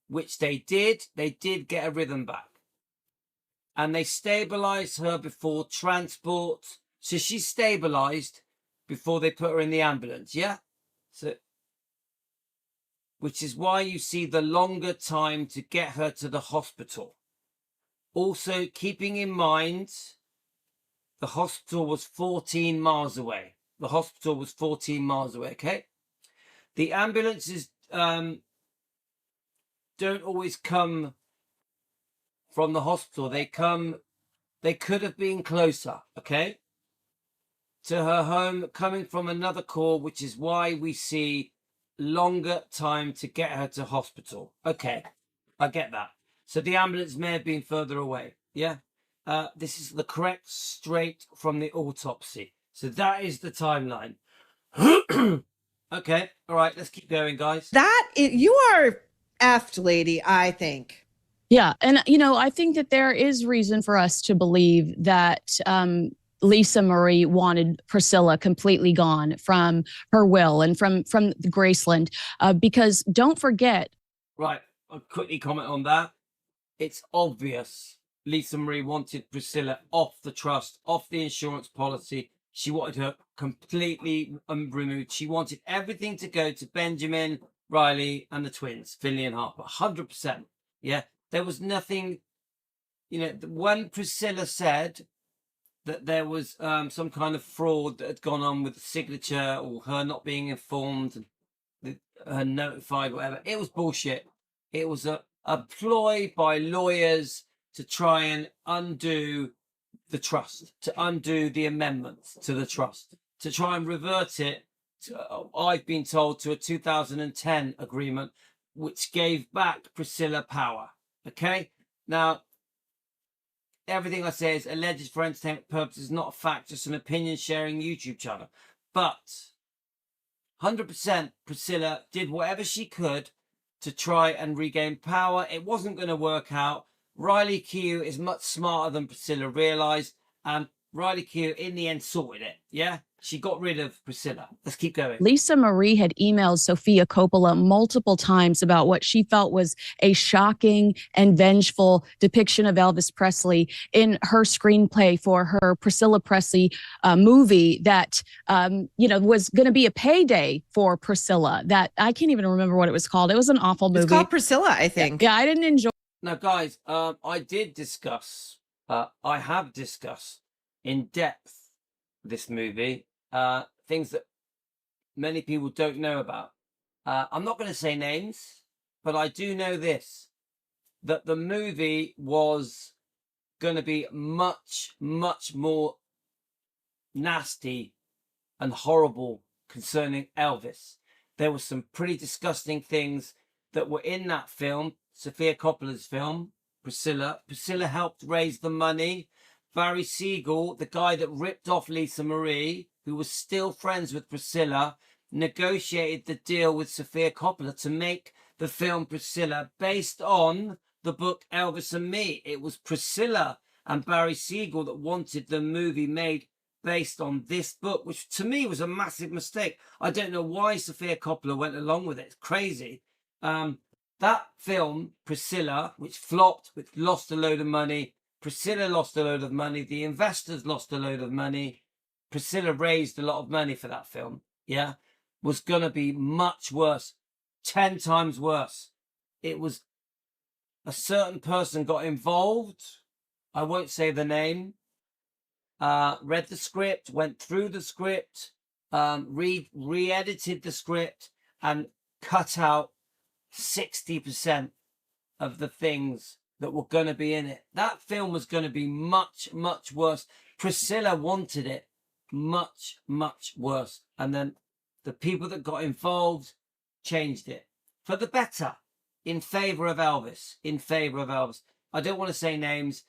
which they did. They did get a rhythm back. And they stabilized her before transport. So she's stabilized before they put her in the ambulance, yeah? So, which is why you see the longer time to get her to the hospital. Also, keeping in mind, the hospital was 14 miles away. The hospital was 14 miles away, okay? The ambulances don't always come from the hospital. They could have been closer, okay, to her home, coming from another call, which is why we see longer time to get her to hospital. Okay, I get that. So the ambulance may have been further away, yeah? This is the correct straight from the autopsy. So that is the timeline. Okay, all right, let's keep going, guys. You are effed, lady, I think. Yeah. And, I think that there is reason for us to believe that Lisa Marie wanted Priscilla completely gone from her will and from Graceland, because don't forget. Right, I'll quickly comment on that. It's obvious Lisa Marie wanted Priscilla off the trust, off the insurance policy. She wanted her completely removed. She wanted everything to go to Benjamin, Riley, and the twins, Finley and Harper. 100%. Yeah. There was nothing, when Priscilla said that there was some kind of fraud that had gone on with the signature or her not being informed, and her notified, whatever, it was bullshit. It was a ploy by lawyers to try and undo the trust, to undo the amendments to the trust, to try and revert it, I've been told, to a 2010 agreement, which gave back Priscilla power. Okay? Now, everything I say is alleged for entertainment purposes, not a fact, just an opinion sharing YouTube channel. But 100% Priscilla did whatever she could to try and regain power. It wasn't going to work out. Riley Q is much smarter than Priscilla realized, and Riley Q in the end sorted it. Yeah, she got rid of Priscilla. Let's keep going. Lisa Marie had emailed Sophia Coppola multiple times about what she felt was a shocking and vengeful depiction of Elvis Presley in her screenplay for her Priscilla Presley movie that, was going to be a payday for Priscilla. That I can't even remember what it was called. It was an awful movie. It's called Priscilla, I think. Yeah, I didn't enjoy. Now, guys, I have discussed in depth this movie, things that many people don't know about. I'm not going to say names, but I do know this, that the movie was going to be much, much more nasty and horrible concerning Elvis. There were some pretty disgusting things that were in that film, Sophia Coppola's film, Priscilla. Priscilla helped raise the money. Barry Siegel, the guy that ripped off Lisa Marie, who was still friends with Priscilla, negotiated the deal with Sophia Coppola to make the film Priscilla based on the book Elvis and Me. It was Priscilla and Barry Siegel that wanted the movie made based on this book, which to me was a massive mistake. I don't know why Sophia Coppola went along with it. It's crazy. That film, Priscilla, which flopped, which lost a load of money, Priscilla lost a load of money, the investors lost a load of money, Priscilla raised a lot of money for that film, yeah, was going to be much worse, 10 times worse. It was a certain person got involved, I won't say the name, read the script, went through the script, re-edited the script, and cut out 60% of the things that were going to be in it. That film was going to be much, much worse. Priscilla wanted it much, much worse. And then the people that got involved changed it for the better, in favor of Elvis, in favor of Elvis. I don't want to say names.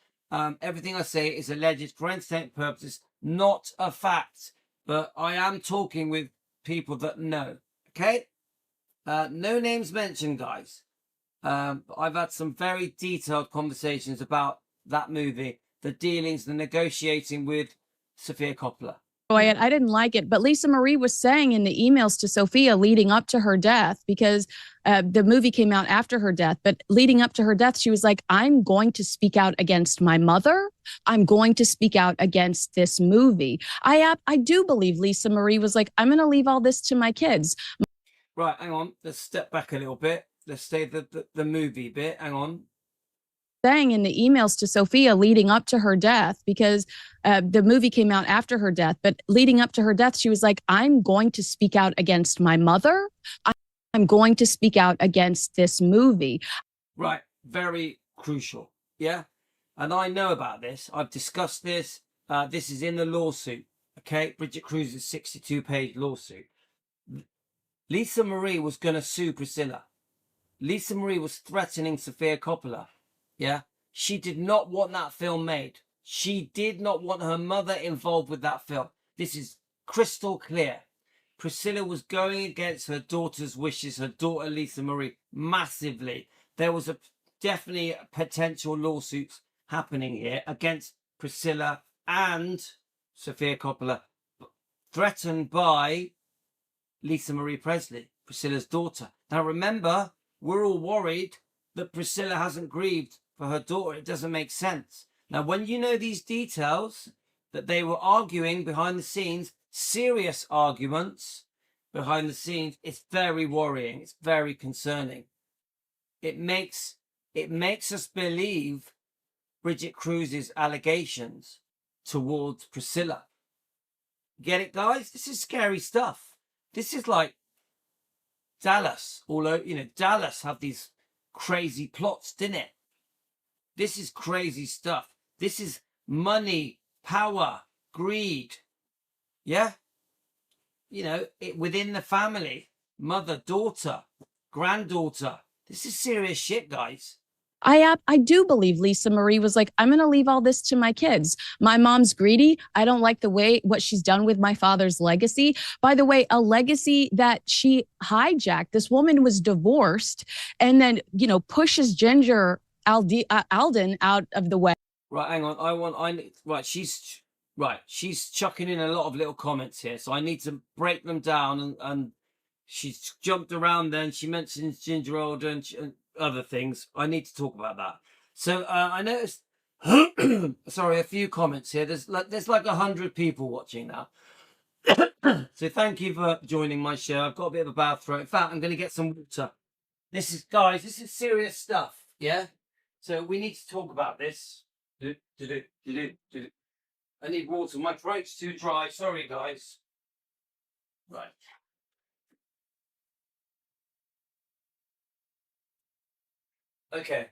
Everything I say is alleged for entertainment purposes, not a fact. But I am talking with people that know. Okay? No names mentioned, guys. I've had some very detailed conversations about that movie, the dealings, the negotiating with Sophia Coppola. I didn't like it, but Lisa Marie was saying in the emails to Sophia leading up to her death, because the movie came out after her death, but leading up to her death, she was like, I'm going to speak out against my mother. I'm going to speak out against this movie. I do believe Lisa Marie was like, I'm going to leave all this to my kids. Right, hang on. Let's step back a little bit. Let's stay the movie bit. Hang on. Saying in the emails to Sophia leading up to her death, because the movie came out after her death, but leading up to her death, she was like, I'm going to speak out against my mother. I'm going to speak out against this movie. Right, very crucial. Yeah, and I know about this. I've discussed this. This is in the lawsuit. Okay, Bridget Cruz's 62-page lawsuit. Lisa Marie was going to sue Priscilla. Lisa Marie was threatening Sophia Coppola. Yeah, she did not want that film made. She did not want her mother involved with that film. This is crystal clear. Priscilla was going against her daughter's wishes, her daughter Lisa Marie, massively. There was definitely potential lawsuits happening here against Priscilla and Sophia Coppola, threatened by Lisa Marie Presley, Priscilla's daughter. Now remember, we're all worried that Priscilla hasn't grieved for her daughter. It doesn't make sense. Now, when you know these details, that they were arguing behind the scenes, serious arguments behind the scenes, it's very worrying. It's very concerning. It makes us believe Bridget Cruz's allegations towards Priscilla. Get it, guys? This is scary stuff. This is like Dallas. Although, Dallas have these crazy plots, didn't it? This is crazy stuff. This is money, power, greed. Yeah? Within the family, mother, daughter, granddaughter. This is serious shit, guys. I do believe Lisa Marie was like, I'm going to leave all this to my kids. My mom's greedy. I don't like what she's done with my father's legacy. By the way, a legacy that she hijacked. This woman was divorced and then, pushes Ginger Alden out of the way. Right, hang on. She's chucking in a lot of little comments here, so I need to break them down. And she's jumped around. Then she mentions Ginger Alden and other things. I need to talk about that. So I noticed, sorry, a few comments here. There's like 100 people watching now. So thank you for joining my show. I've got a bit of a bad throat. In fact, I'm going to get some water. This is serious stuff. Yeah. So we need to talk about this. I need water. My throat's too dry. Sorry, guys. Right. Okay.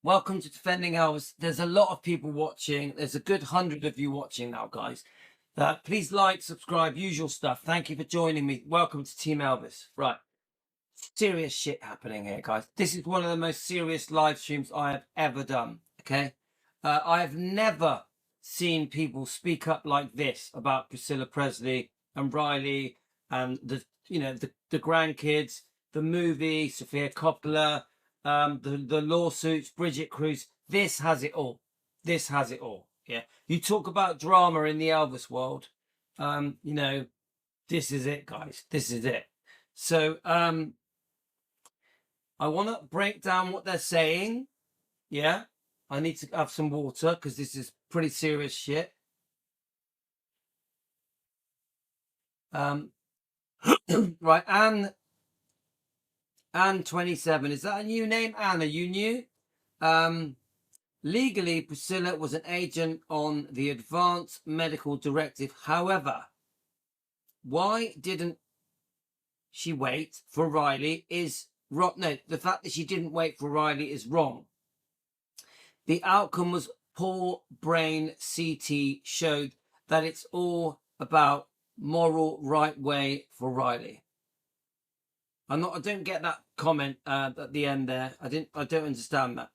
Welcome to Defending Elvis. There's a lot of people watching. There's a good 100 of you watching now, guys. Please like, subscribe, usual stuff. Thank you for joining me. Welcome to Team Elvis. Right. Serious shit happening here, guys. This is one of the most serious live streams I have ever done. Okay. I have never seen people speak up like this about Priscilla Presley and Riley and the grandkids, the movie, Sophia Coppola, the lawsuits, Bridget Cruz. This has it all. This has it all. Yeah. You talk about drama in the Elvis world. This is it, guys. This is it. So, I want to break down what they're saying. Yeah. I need to have some water because this is pretty serious shit. Right. Anne 27. Is that a new name? Anne, are you new? Legally, Priscilla was an agent on the Advance Medical Directive. However, why didn't she wait for Riley is wrong. No, the fact that she didn't wait for Riley is wrong. The outcome was poor brain CT showed that it's all about moral right way for Riley. I don't get that comment at the end there. I don't understand that.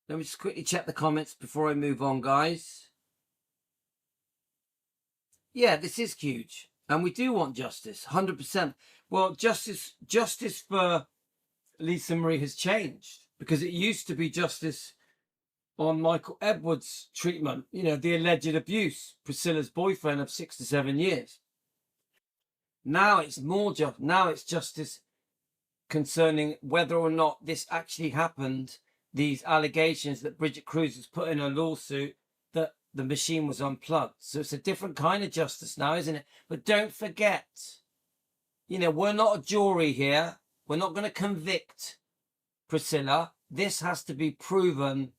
Let me just quickly check the comments before I move on, guys. Yeah, this is huge. And we do want justice, 100%. Well, justice for Lisa Marie has changed, because it used to be justice on Michael Edwards' treatment, you know, the alleged abuse, Priscilla's boyfriend of 6 to 7 years. Now it's now it's justice concerning whether or not this actually happened, these allegations that Bridget Cruz has put in a lawsuit that the machine was unplugged. So it's a different kind of justice now, isn't it? But don't forget, you know, we're not a jury here. We're not going to convict Priscilla. This has to be proven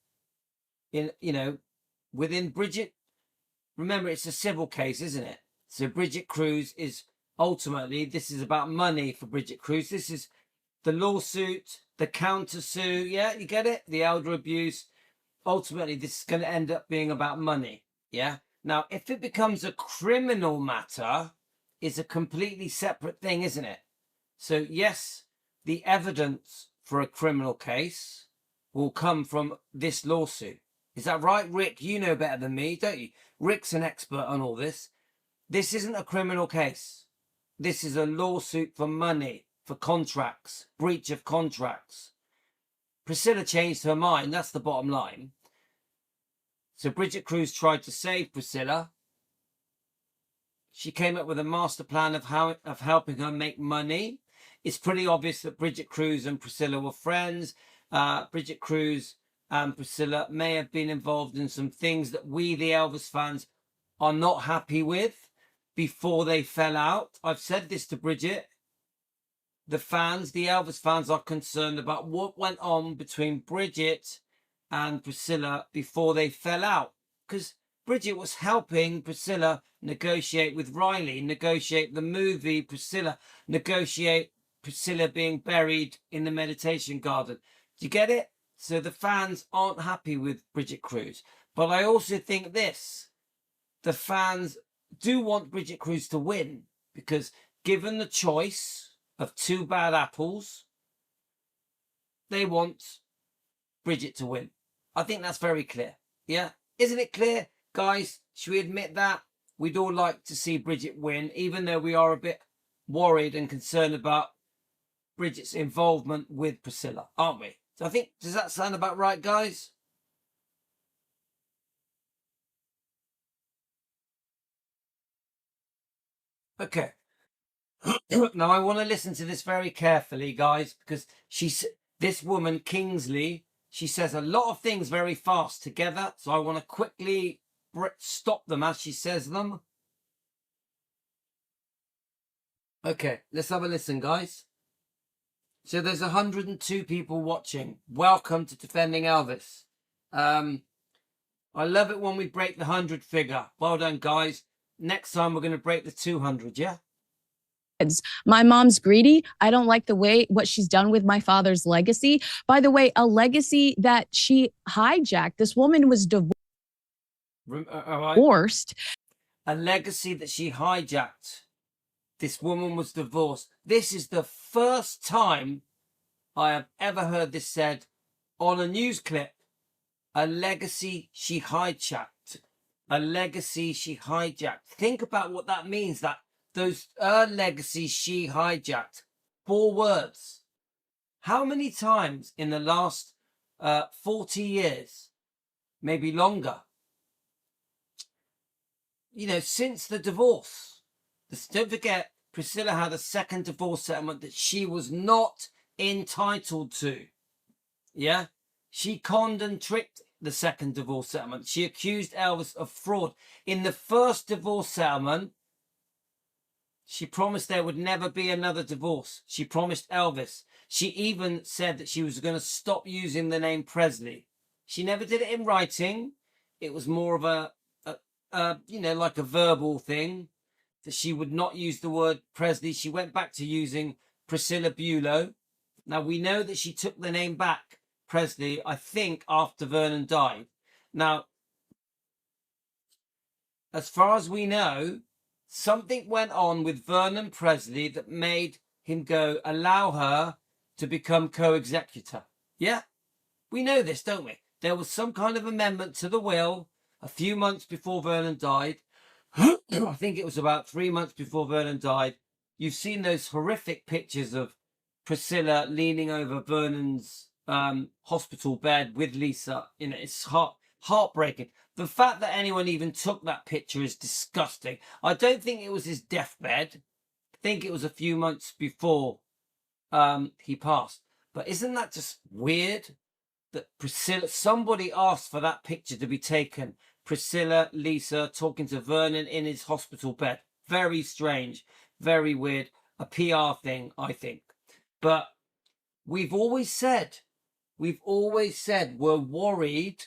in, you know, within Bridget. Remember, it's a civil case, isn't it? So Bridget Cruz is ultimately, this is about money for Bridget Cruz. This is the lawsuit, the countersue. Yeah, you get it? The elder abuse. Ultimately, this is going to end up being about money. Yeah. Now, if it becomes a criminal matter, it's a completely separate thing, isn't it? So yes, the evidence for a criminal case will come from this lawsuit. Is that right, Rick? You know better than me, don't you? Rick's an expert on all this. This isn't a criminal case. This is a lawsuit for money, for contracts, breach of contracts. Priscilla changed her mind. That's the bottom line. So Bridget Cruz tried to save Priscilla. She came up with a master plan of helping her make money. It's pretty obvious that Bridget Cruz and Priscilla were friends. Bridget Cruz and Priscilla may have been involved in some things that we, the Elvis fans, are not happy with before they fell out. I've said this to Bridget. The fans, the Elvis fans, are concerned about what went on between Bridget and Priscilla before they fell out. Because Bridget was helping Priscilla negotiate with Riley, negotiate the movie, Priscilla, negotiate Priscilla being buried in the meditation garden. Do you get it? So the fans aren't happy with Bridget Cruz. But I also think this. The fans do want Bridget Cruz to win, because given the choice of two bad apples, they want Bridget to win. I think that's very clear. Yeah? Isn't it clear? Guys, should we admit that? We'd all like to see Bridget win, even though we are a bit worried and concerned about Bridget's involvement with Priscilla, aren't we? So I think, does that sound about right, guys? Okay. Now I want to listen to this very carefully, guys, because this woman, Kingsley, she says a lot of things very fast together. So I want to quickly stop them as she says them. Okay, let's have a listen, guys. So there's 102 people watching. Welcome to Defending Elvis. I love it when we break the 100 figure. Well done, guys. Next time we're going to break the 200, yeah? My mom's greedy. I don't like what she's done with my father's legacy. By the way, a legacy that she hijacked. This woman was divorced. A legacy that she hijacked. This woman was divorced. This is the first time I have ever heard this said on a news clip. A legacy she hijacked. A legacy she hijacked. Think about what that means. Those legacies she hijacked. 4 words. How many times in the last 40 years, maybe longer, you know, since the divorce? Don't forget, Priscilla had a second divorce settlement that she was not entitled to. Yeah? She conned and tricked the second divorce settlement. She accused Elvis of fraud. In the first divorce settlement, she promised there would never be another divorce. She promised Elvis. She even said that she was going to stop using the name Presley. She never did it in writing. It was more of a you know, like a verbal thing, that she would not use the word Presley. She went back to using Priscilla Bulow. Now, we know that she took the name back, Presley, I think, after Vernon died. Now, as far as we know, something went on with Vernon Presley that made him go, allow her to become co-executor. Yeah, we know this, don't we? There was some kind of amendment to the will a few months before Vernon died. I think it was about 3 months before Vernon died. You've seen those horrific pictures of Priscilla leaning over Vernon's hospital bed with Lisa. You know, it's heartbreaking. The fact that anyone even took that picture is disgusting. I don't think it was his deathbed. I think it was a few months before he passed. But isn't that just weird? That Priscilla, somebody asked for that picture to be taken. Priscilla, Lisa talking to Vernon in his hospital bed. Very strange, very weird. A PR thing, I think. But we've always said we're worried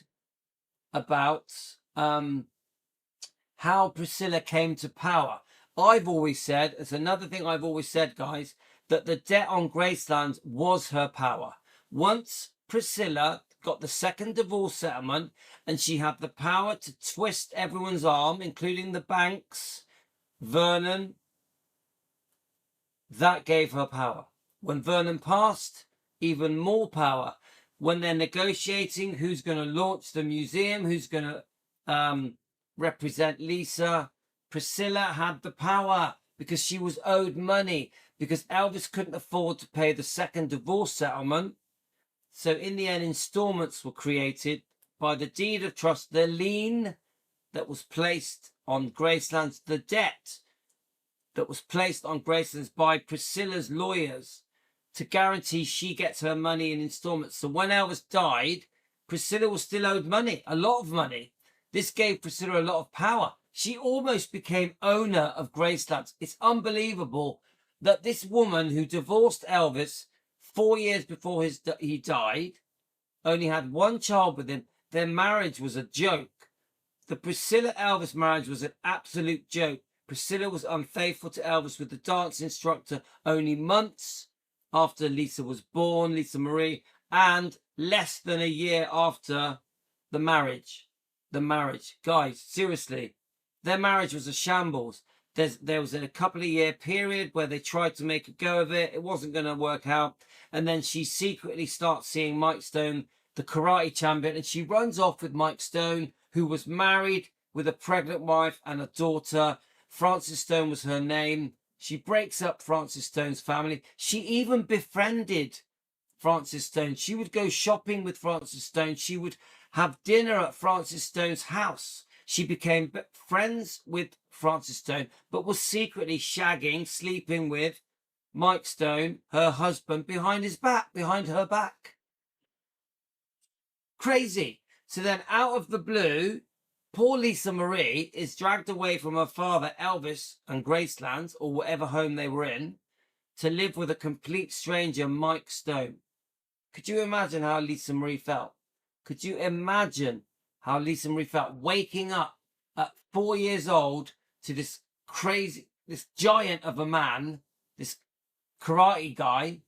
about how Priscilla came to power. I've always said, it's another thing I've always said, guys, that the debt on Graceland was her power. Once Priscilla got the second divorce settlement and she had the power to twist everyone's arm, including the banks, Vernon, that gave her power. When Vernon passed, even more power. When they're negotiating who's going to launch the museum, who's going to represent Lisa, Priscilla had the power because she was owed money, because Elvis couldn't afford to pay the second divorce settlement. So in the end, installments were created by the deed of trust, the lien that was placed on Graceland's, the debt that was placed on Graceland's by Priscilla's lawyers to guarantee she gets her money in installments. So when Elvis died, Priscilla was still owed money, a lot of money. This gave Priscilla a lot of power. She almost became owner of Graceland. It's unbelievable that this woman who divorced Elvis 4 years before he died, only had one child with him. Their marriage was a joke. The Priscilla-Elvis marriage was an absolute joke. Priscilla was unfaithful to Elvis with the dance instructor only months after Lisa was born, Lisa Marie, and less than a year after the marriage. Guys, seriously, their marriage was a shambles. There was a couple of year period where they tried to make a go of it. It wasn't going to work out. And then she secretly starts seeing Mike Stone, the karate champion, and she runs off with Mike Stone, who was married with a pregnant wife and a daughter. Frances Stone was her name. She breaks up Frances Stone's family. She even befriended Frances Stone. She would go shopping with Frances Stone. She would have dinner at Frances Stone's house. She became friends with Frances Stone, but was secretly shagging, sleeping with Mike Stone, her husband, behind her back. Crazy. So then out of the blue, poor Lisa Marie is dragged away from her father, Elvis, and Graceland, or whatever home they were in, to live with a complete stranger, Mike Stone. Could you imagine how Lisa Marie felt? Could you imagine how Lisa Marie felt waking up at 4 years old to this giant of a man, this karate guy,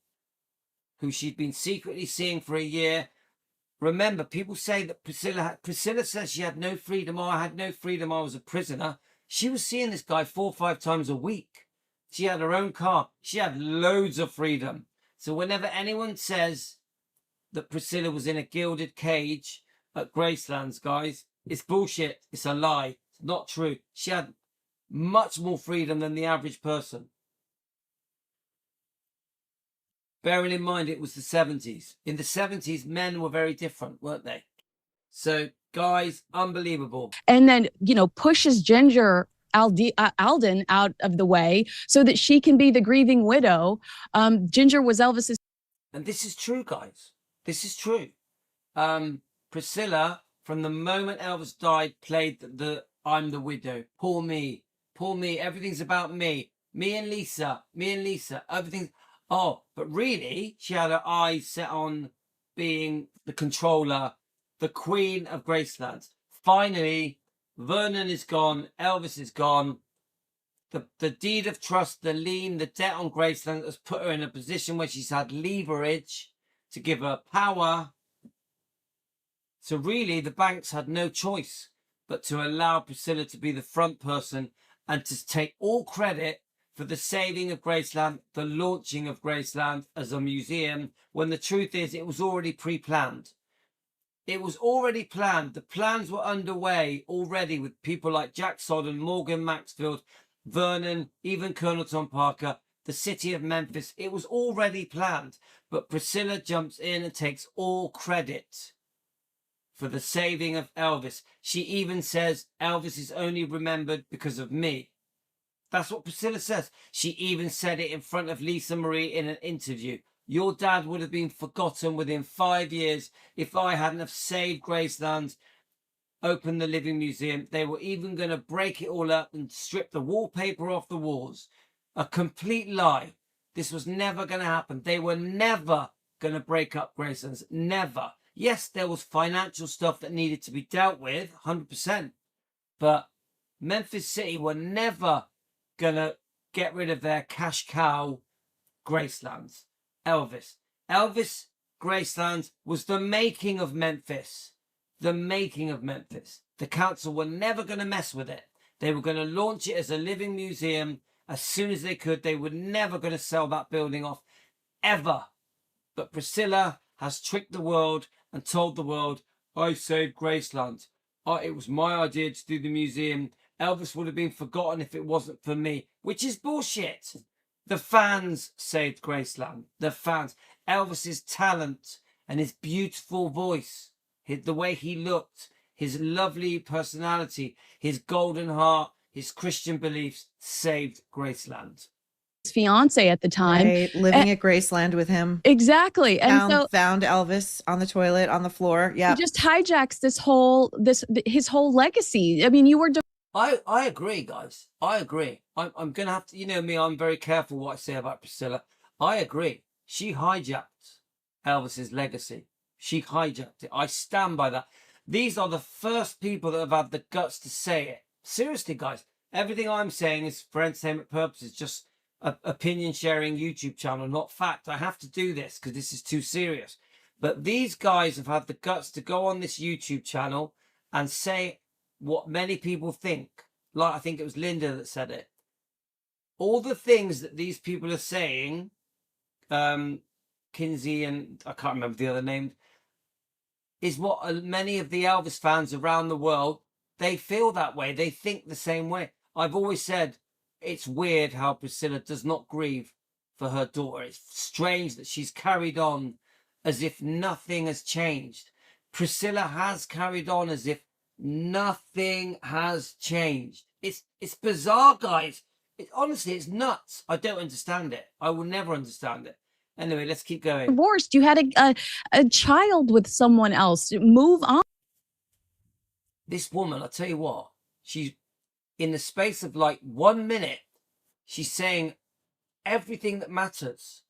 who she'd been secretly seeing for a year? Remember, people say that Priscilla says she had no freedom. Oh, I had no freedom. I was a prisoner. She was seeing this guy 4 or 5 times a week. She had her own car. She had loads of freedom. So whenever anyone says that Priscilla was in a gilded cage at Graceland's, guys, it's bullshit. It's a lie. It's not true. She had much more freedom than the average person. Bearing in mind it was the 70s. In the 70s, men were very different, weren't they? So, guys, unbelievable. And then, pushes Ginger Alden out of the way so that she can be the grieving widow. Ginger was Elvis's. And this is true, guys. This is true. Priscilla, from the moment Elvis died, played the I'm the widow. Poor me. Poor me. Everything's about me. Me and Lisa. Everything. Oh, but really, she had her eyes set on being the controller, the queen of Graceland. Finally, Vernon is gone, Elvis is gone. The deed of trust, the lien, the debt on Graceland has put her in a position where she's had leverage to give her power. So really, the banks had no choice but to allow Priscilla to be the front person and to take all credit for the saving of Graceland, the launching of Graceland as a museum, when the truth is it was already pre-planned. It was already planned. The plans were underway already with people like Jack Sodden, Morgan Maxfield, Vernon, even Colonel Tom Parker, the city of Memphis. It was already planned. But Priscilla jumps in and takes all credit for the saving of Elvis. She even says Elvis is only remembered because of me. That's what Priscilla says. She even said it in front of Lisa Marie in an interview. Your dad would have been forgotten within 5 years if I hadn't have saved Graceland, opened the Living Museum. They were even going to break it all up and strip the wallpaper off the walls. A complete lie. This was never going to happen. They were never going to break up Graceland. Never. Yes, there was financial stuff that needed to be dealt with, 100%. But Memphis City were never going to get rid of their cash cow, Graceland. Elvis. Elvis Graceland was the making of Memphis. The making of Memphis. The council were never going to mess with it. They were going to launch it as a living museum as soon as they could. They were never going to sell that building off, ever. But Priscilla has tricked the world and told the world, I saved Graceland. It was my idea to do the museum. Elvis would have been forgotten if it wasn't for me, which is bullshit. The fans saved Graceland. The fans. Elvis's talent and his beautiful voice, the way he looked, his lovely personality, his golden heart, his Christian beliefs saved Graceland. His fiance at the time. Right, living at Graceland with him. Exactly. And Found Elvis on the toilet, on the floor. Yeah. he just hijacks his whole legacy. I mean, you were I agree, guys. I agree. I'm going to have to, you know me, I'm very careful what I say about Priscilla. I agree. She hijacked Elvis's legacy. She hijacked it. I stand by that. These are the first people that have had the guts to say it. Seriously, guys. Everything I'm saying is for entertainment purposes, just an opinion sharing YouTube channel, not fact. I have to do this because this is too serious. But these guys have had the guts to go on this YouTube channel and say what many people think. Like, I think it was Linda that said it. All the things that these people are saying, Kinsey and I can't remember the other name, is what many of the Elvis fans around the world, they feel that way. They think the same way. I've always said it's weird how Priscilla does not grieve for her daughter. It's strange that she's carried on as if nothing has changed. Priscilla has carried on as if nothing has changed. It's bizarre, guys. Honestly, it's nuts. I don't understand it. I will never understand it. Anyway, let's keep going. divorced. You had a child with someone else. Move on. This woman, I'll tell you what, she's in the space of like 1 minute, she's saying everything that matters.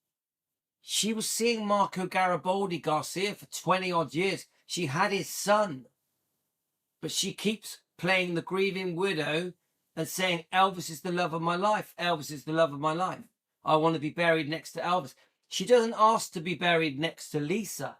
She was seeing Marco Garibaldi Garcia for 20 odd years. She had his son. But she keeps playing the grieving widow and saying, Elvis is the love of my life. Elvis is the love of my life. I want to be buried next to Elvis. She doesn't ask to be buried next to Lisa,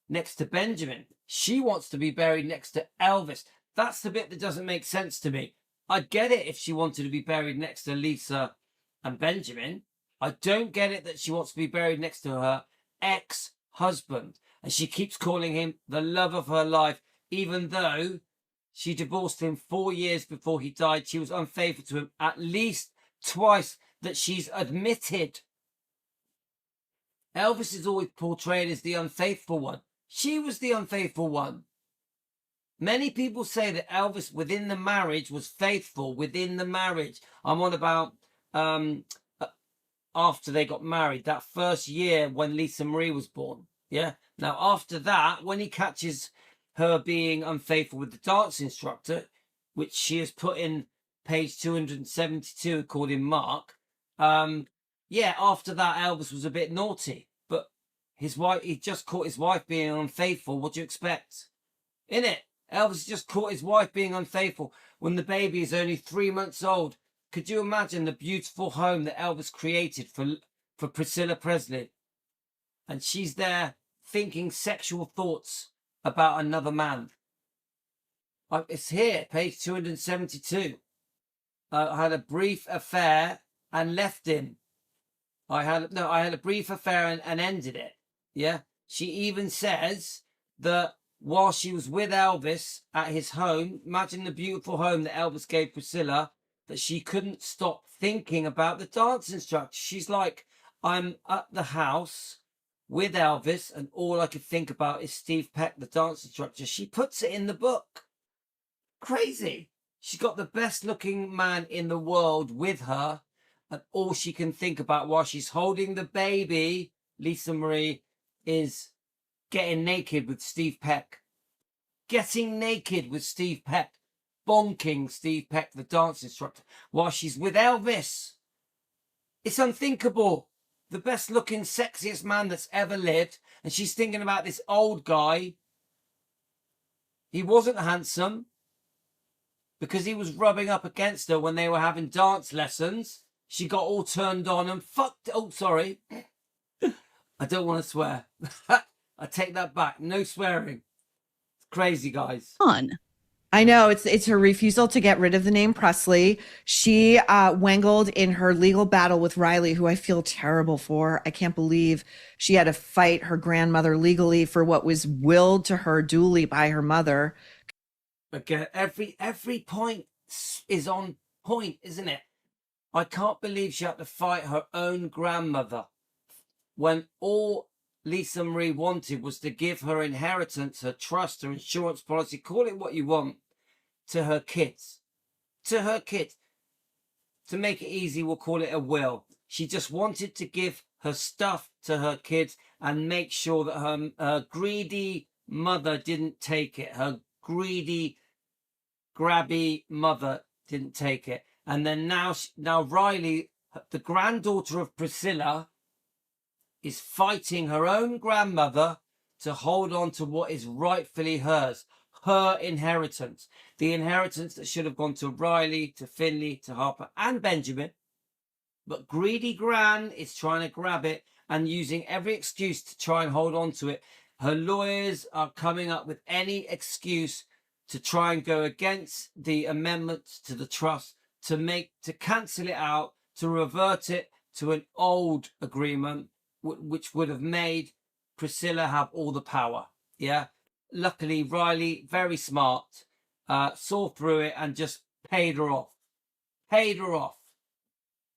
next to Benjamin. She wants to be buried next to Elvis. That's the bit that doesn't make sense to me. I'd get it if she wanted to be buried next to Lisa and Benjamin. I don't get it that she wants to be buried next to her ex-husband. And she keeps calling him the love of her life, even though she divorced him 4 years before he died. She was unfaithful to him at least twice that she's admitted. Elvis is always portrayed as the unfaithful one. She was the unfaithful one. Many people say that Elvis within the marriage was faithful within the marriage. I'm on about after they got married, that first year when Lisa Marie was born. Yeah. Now, after that, when he catches her being unfaithful with the dance instructor, which she has put in page 272, according Mark, yeah, after that, Elvis was a bit naughty, but his wife, he just caught his wife being unfaithful. What do you expect? Innit? Elvis just caught his wife being unfaithful when the baby is only 3 months old. Could you imagine the beautiful home that Elvis created for Priscilla Presley? And she's there thinking sexual thoughts about another man. It's here, page 272. I had a brief affair and left him. I had a brief affair and ended it. Yeah. She even says that while she was with Elvis at his home, imagine the beautiful home that Elvis gave Priscilla, that she couldn't stop thinking about the dance instructor. She's like, I'm at the house with Elvis and all I could think about is Steve Peck, the dance instructor. She puts it in the book. Crazy. She's got the best looking man in the world with her, and all she can think about while she's holding the baby, Lisa Marie, is getting naked with Steve Peck. Getting naked with Steve Peck. Bonking Steve Peck, the dance instructor, while she's with Elvis. It's unthinkable. The best looking, sexiest man that's ever lived. And she's thinking about this old guy. He wasn't handsome because he was rubbing up against her when they were having dance lessons. She got all turned on and fucked. Oh, sorry. I don't want to swear. I take that back. No swearing. It's crazy, guys. I know it's her refusal to get rid of the name Presley. She wangled in her legal battle with Riley, who I feel terrible for. I can't believe she had to fight her grandmother legally for what was willed to her duly by her mother. Again, every point is on point, isn't it? I can't believe she had to fight her own grandmother when all Lisa Marie wanted was to give her inheritance, her trust, her insurance policy, call it what you want, to her kids. To her kids. To make it easy, we'll call it a will. She just wanted to give her stuff to her kids and make sure that her greedy mother didn't take it. Her greedy, grabby mother didn't take it. And then now Riley, the granddaughter of Priscilla, is fighting her own grandmother to hold on to what is rightfully hers, her inheritance, the inheritance that should have gone to Riley, to Finley, to Harper and Benjamin. But greedy Gran is trying to grab it and using every excuse to try and hold on to it. Her lawyers are coming up with any excuse to try and go against the amendments to the trust, to cancel it out, to revert it to an old agreement, which would have made Priscilla have all the power. Yeah. Luckily, Riley, very smart, saw through it and just paid her off. Paid her off.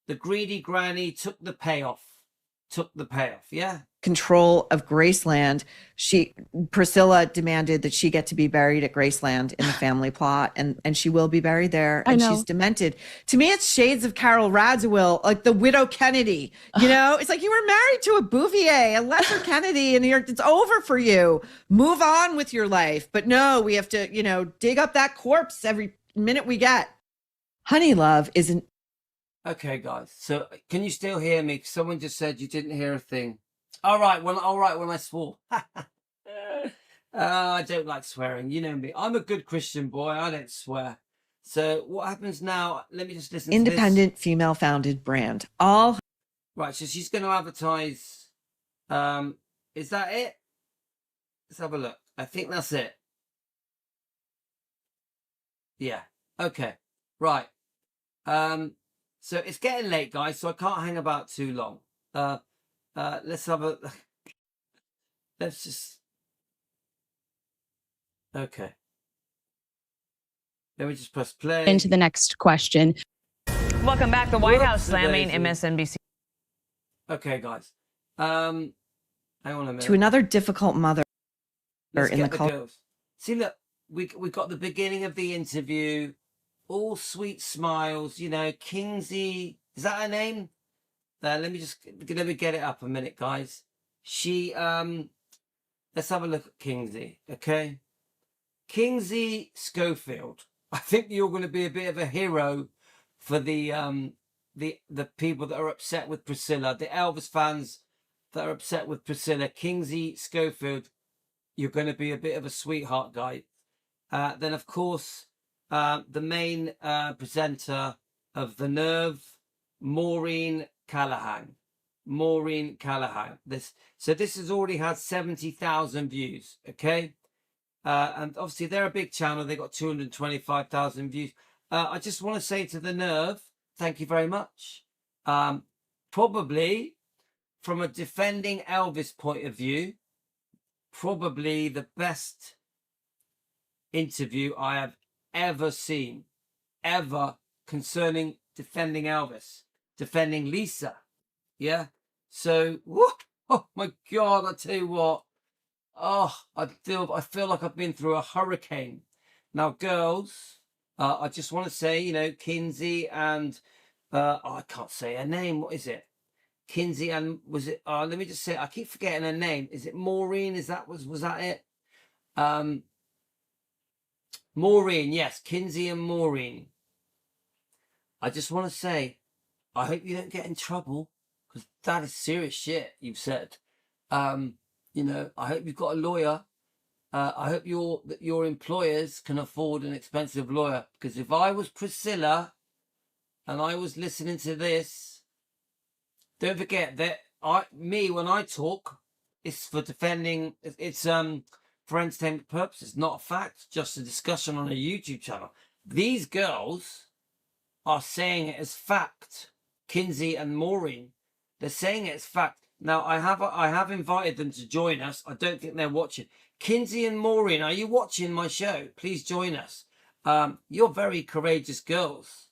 The greedy granny took the payoff. Yeah. Control of Graceland. Priscilla demanded that she get to be buried at Graceland in the family plot, and she will be buried there. And she's demented. To me, it's shades of Carol Radziwill, like the widow Kennedy. You know, it's like you were married to a Bouvier, a lesser Kennedy, and it's over for you. Move on with your life. But no, we have to, dig up that corpse every minute we get. Honey Love isn't. Okay, guys. So can you still hear me? Someone just said you didn't hear a thing. All right, when I swore. I don't like swearing. You know me. I'm a good Christian boy. I don't swear. So what happens now? Let me just listen to this. Independent female-founded brand. All right. So she's going to advertise. Is that it? Let's have a look. I think that's it. Yeah. Okay. Right. So it's getting late, guys. So I can't hang about too long. Let's have a. Let's just. Okay. Let me just press play. Into the next question. Welcome back. The White House slamming MSNBC. Okay, guys. Hang on a minute. To another difficult mother Let's in get the culture. girls. See, look, we got the beginning of the interview. All sweet smiles, Kingsley. Is that her name? Let me get it up a minute, guys. She let's have a look at Kingsley, okay? Kingsley Schofield. I think you're going to be a bit of a hero for the the people that are upset with Priscilla, the Elvis fans that are upset with Priscilla. Kingsley Schofield, you're going to be a bit of a sweetheart guy. Then, of course, the main presenter of The Nerve, Maureen Callahan. Maureen Callahan. This has already had 70,000 views. Okay, and obviously they're a big channel. They got 225,000 views. I just want to say to The Nerve, thank you very much. Probably from a defending Elvis point of view, probably the best interview I have ever seen, ever, concerning defending Elvis, defending Lisa. Yeah. So, oh my God, I tell you what. Oh, I feel like I've been through a hurricane. Now, girls, I just want to say, you know, Kinsey and I can't say her name. What is it? Kinsey and was it? Let me just say. I keep forgetting her name. Is it Maureen? Was that it? Maureen, yes, Kinsey and Maureen. I just want to say, I hope you don't get in trouble, because that is serious shit you've said. You know, I hope you've got a lawyer. I hope your employers can afford an expensive lawyer, because if I was Priscilla and I was listening to this, don't forget that when I talk, it's for defending. It's for entertainment purposes, not a fact, just a discussion on a YouTube channel. These girls are saying it as fact. Kinsey and Maureen, they're saying it as fact. Now, I have invited them to join us. I don't think they're watching. Kinsey and Maureen, are you watching my show? Please join us. You're very courageous girls.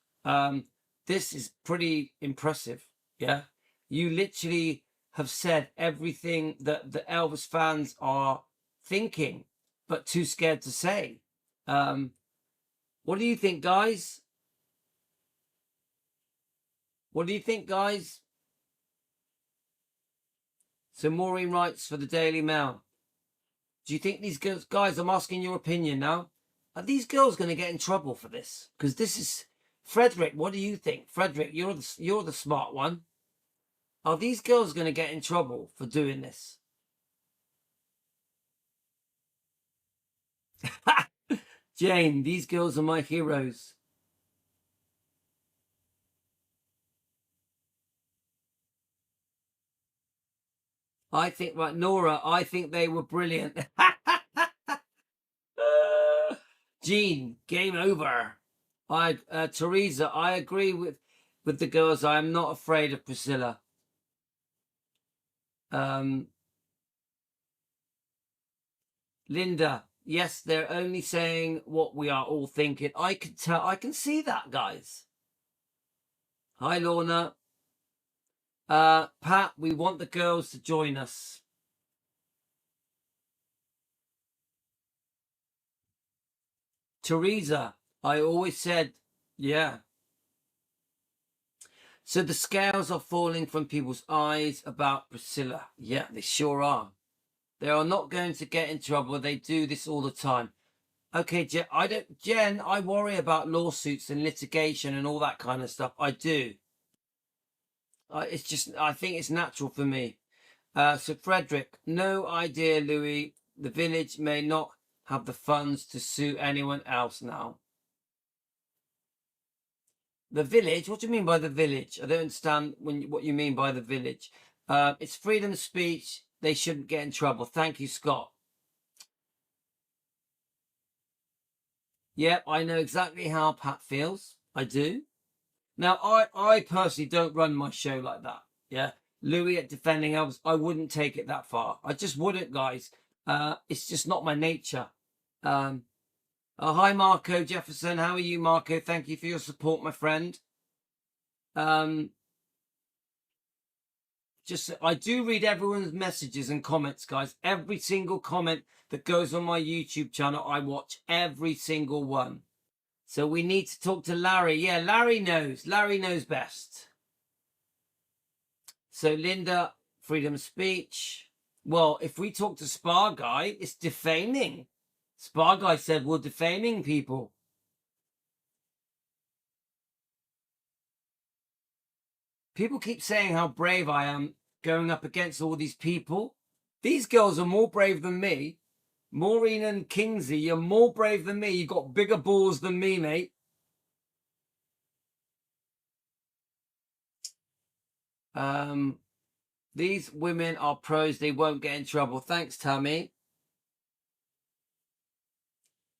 This is pretty impressive. Yeah, you literally have said everything that the Elvis fans are thinking, but too scared to say. What do you think, guys? What do you think, guys? So Maureen writes for the Daily Mail. Do you think these girls, guys, I'm asking your opinion now. Are these girls going to get in trouble for this? Because this is, Frederick, what do you think? Frederick, you're the smart one. Are these girls going to get in trouble for doing this? Jane, these girls are my heroes. I think, right, Nora, I think they were brilliant. Jean, game over. Teresa, I agree with the girls. I am not afraid of Priscilla. Linda, yes, they're only saying what we are all thinking. I can tell. I can see that, guys. Hi, Lorna. Pat, we want the girls to join us. Teresa, I always said, yeah. So the scales are falling from people's eyes about Priscilla. Yeah, they sure are. They are not going to get in trouble. They do this all the time. Okay, Jen, I worry about lawsuits and litigation and all that kind of stuff. I do. It's just, I think it's natural for me. So Frederick, no idea, Louis. The village may not have the funds to sue anyone else now. The village? What do you mean by the village? I don't understand what you mean by the village. It's freedom of speech. They shouldn't get in trouble. Thank you, Scott. Yep, I know exactly how Pat feels. I do. Now, I personally don't run my show like that. Yeah. Louis at Defending Elvis, I wouldn't take it that far. I just wouldn't, guys. It's just not my nature. Hi, Marco Jefferson. How are you, Marco? Thank you for your support, my friend. I do read everyone's messages and comments, guys. Every single comment that goes on my YouTube channel, I watch every single one. So we need to talk to Larry. Yeah, Larry knows. Larry knows best. So Linda, freedom of speech. Well, if we talk to Spa Guy, it's defaming. Spa Guy said we're defaming people. People keep saying how brave I am going up against all these people. These girls are more brave than me. Maureen and Kingsley, you're more brave than me. You've got bigger balls than me, mate. These women are pros. They won't get in trouble. Thanks, Tammy.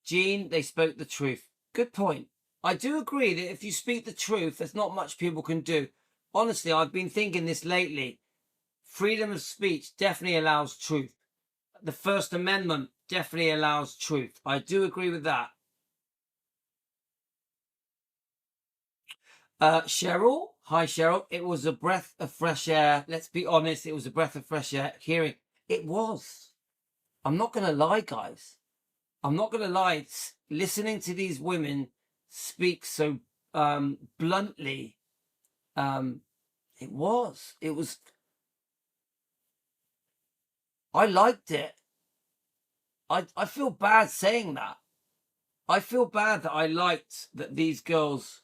Jean, they spoke the truth. Good point. I do agree that if you speak the truth, there's not much people can do. Honestly, I've been thinking this lately. Freedom of speech definitely allows truth. The First Amendment definitely allows truth. I do agree with that. Cheryl, hi Cheryl. It was a breath of fresh air. Let's be honest, it was a breath of fresh air. Hearing it was. I'm not going to lie, guys. I'm not going to lie. Listening to these women speak so bluntly, it was. I liked it. I feel bad saying that. I feel bad that I liked that these girls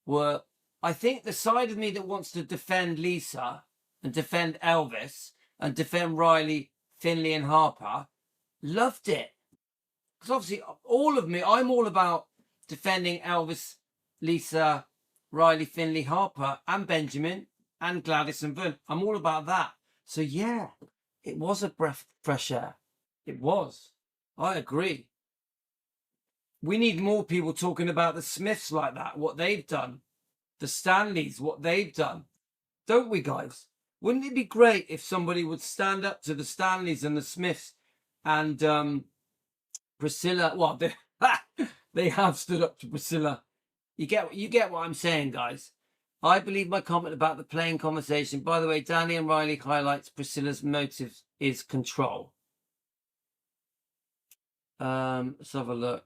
were. I think the side of me that wants to defend Lisa and defend Elvis and defend Riley, Finley, and Harper loved it. Because obviously, all of me, I'm all about defending Elvis, Lisa, Riley, Finley, Harper, and Benjamin, and Gladys and Vern. I'm all about that. So yeah, it was a breath of fresh air. It was. I agree. We need more people talking about the Smiths like that, what they've done. The Stanleys, what they've done. Don't we, guys? Wouldn't it be great if somebody would stand up to the Stanleys and the Smiths and Priscilla? Well, they have stood up to Priscilla. You get what I'm saying, guys. I believe my comment about the playing conversation. By the way, Danny and Riley highlights Priscilla's motive is control. Let's have a look.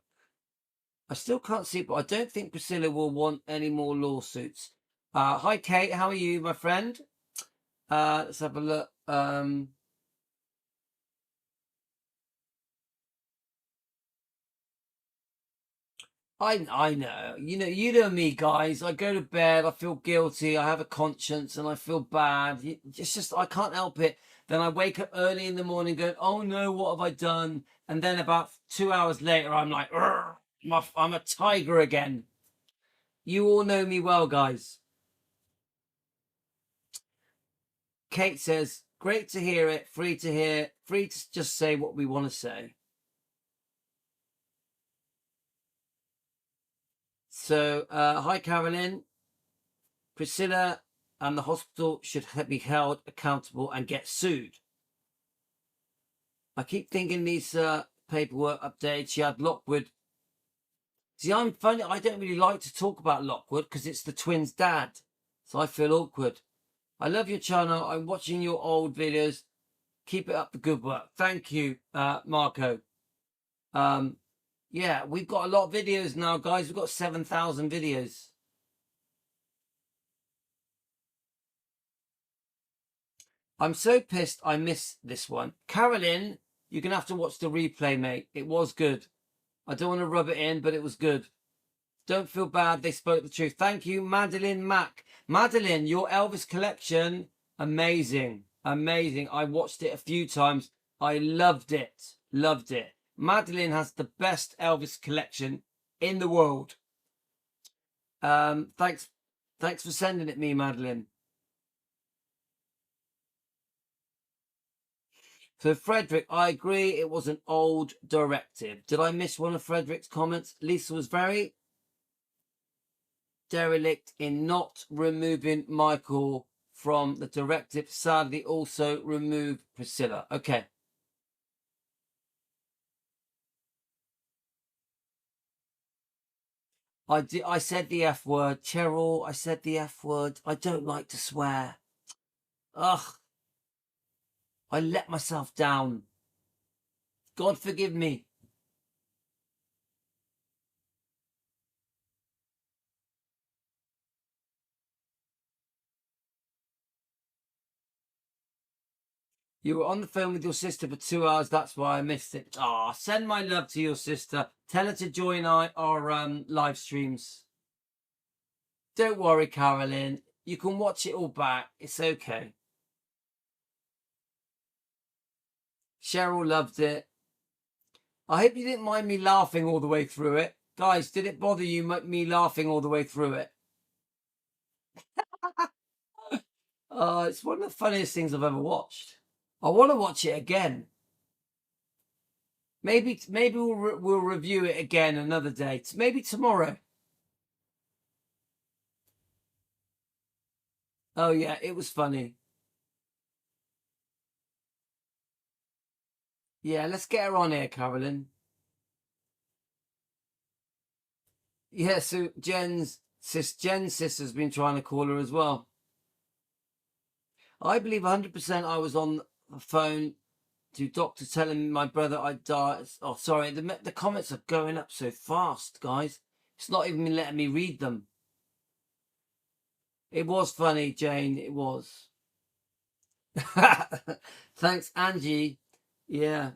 I still can't see, but I don't think Priscilla will want any more lawsuits. Hi, Kate. How are you, my friend? Let's have a look. I know. You know me, guys. I go to bed, I feel guilty, I have a conscience, and I feel bad. It's just I can't help it. Then I wake up early in the morning going, oh no, what have I done? And then about 2 hours later, I'm like, I'm a tiger again. You all know me well, guys. Kate says, great to hear it, free to just say what we want to say. So, hi, Carolyn. Priscilla and the hospital should be held accountable and get sued. I keep thinking these paperwork updates. She had Lockwood. See, I'm funny. I don't really like to talk about Lockwood because it's the twins' dad. So I feel awkward. I love your channel. I'm watching your old videos. Keep it up the good work. Thank you, Marco. Yeah, we've got a lot of videos now, guys. We've got 7,000 videos. I'm so pissed I missed this one. Carolyn, you're going to have to watch the replay, mate. It was good. I don't want to rub it in, but it was good. Don't feel bad. They spoke the truth. Thank you, Madeline Mack. Madeline, your Elvis collection, amazing. Amazing. I watched it a few times. I loved it. Loved it. Madeline has the best Elvis collection in the world. Thanks for sending it me, Madeline. So Frederick, I agree. It was an old directive. Did I miss one of Frederick's comments? Lisa was very derelict in not removing Michael from the directive. Sadly, also removed Priscilla. Okay. I said the F word. Cheryl, I said the F word. I don't like to swear. Ugh. I let myself down. God forgive me. You were on the phone with your sister for 2 hours. That's why I missed it. Ah, send my love to your sister. Tell her to join our live streams. Don't worry, Carolyn. You can watch it all back. It's okay. Cheryl loved it. I hope you didn't mind me laughing all the way through it. Guys, did it bother you, me laughing all the way through it? It's one of the funniest things I've ever watched. I want to watch it again. Maybe we'll review it again another day. Maybe tomorrow. Oh yeah, it was funny. Yeah, let's get her on here, Carolyn. Yeah, so Jen's sister's been trying to call her as well. I believe 100% I was on the phone to doctor telling my brother I died. Oh, sorry, the comments are going up so fast, guys. It's not even letting me read them. It was funny, Jane. It was. Thanks, Angie. Yeah.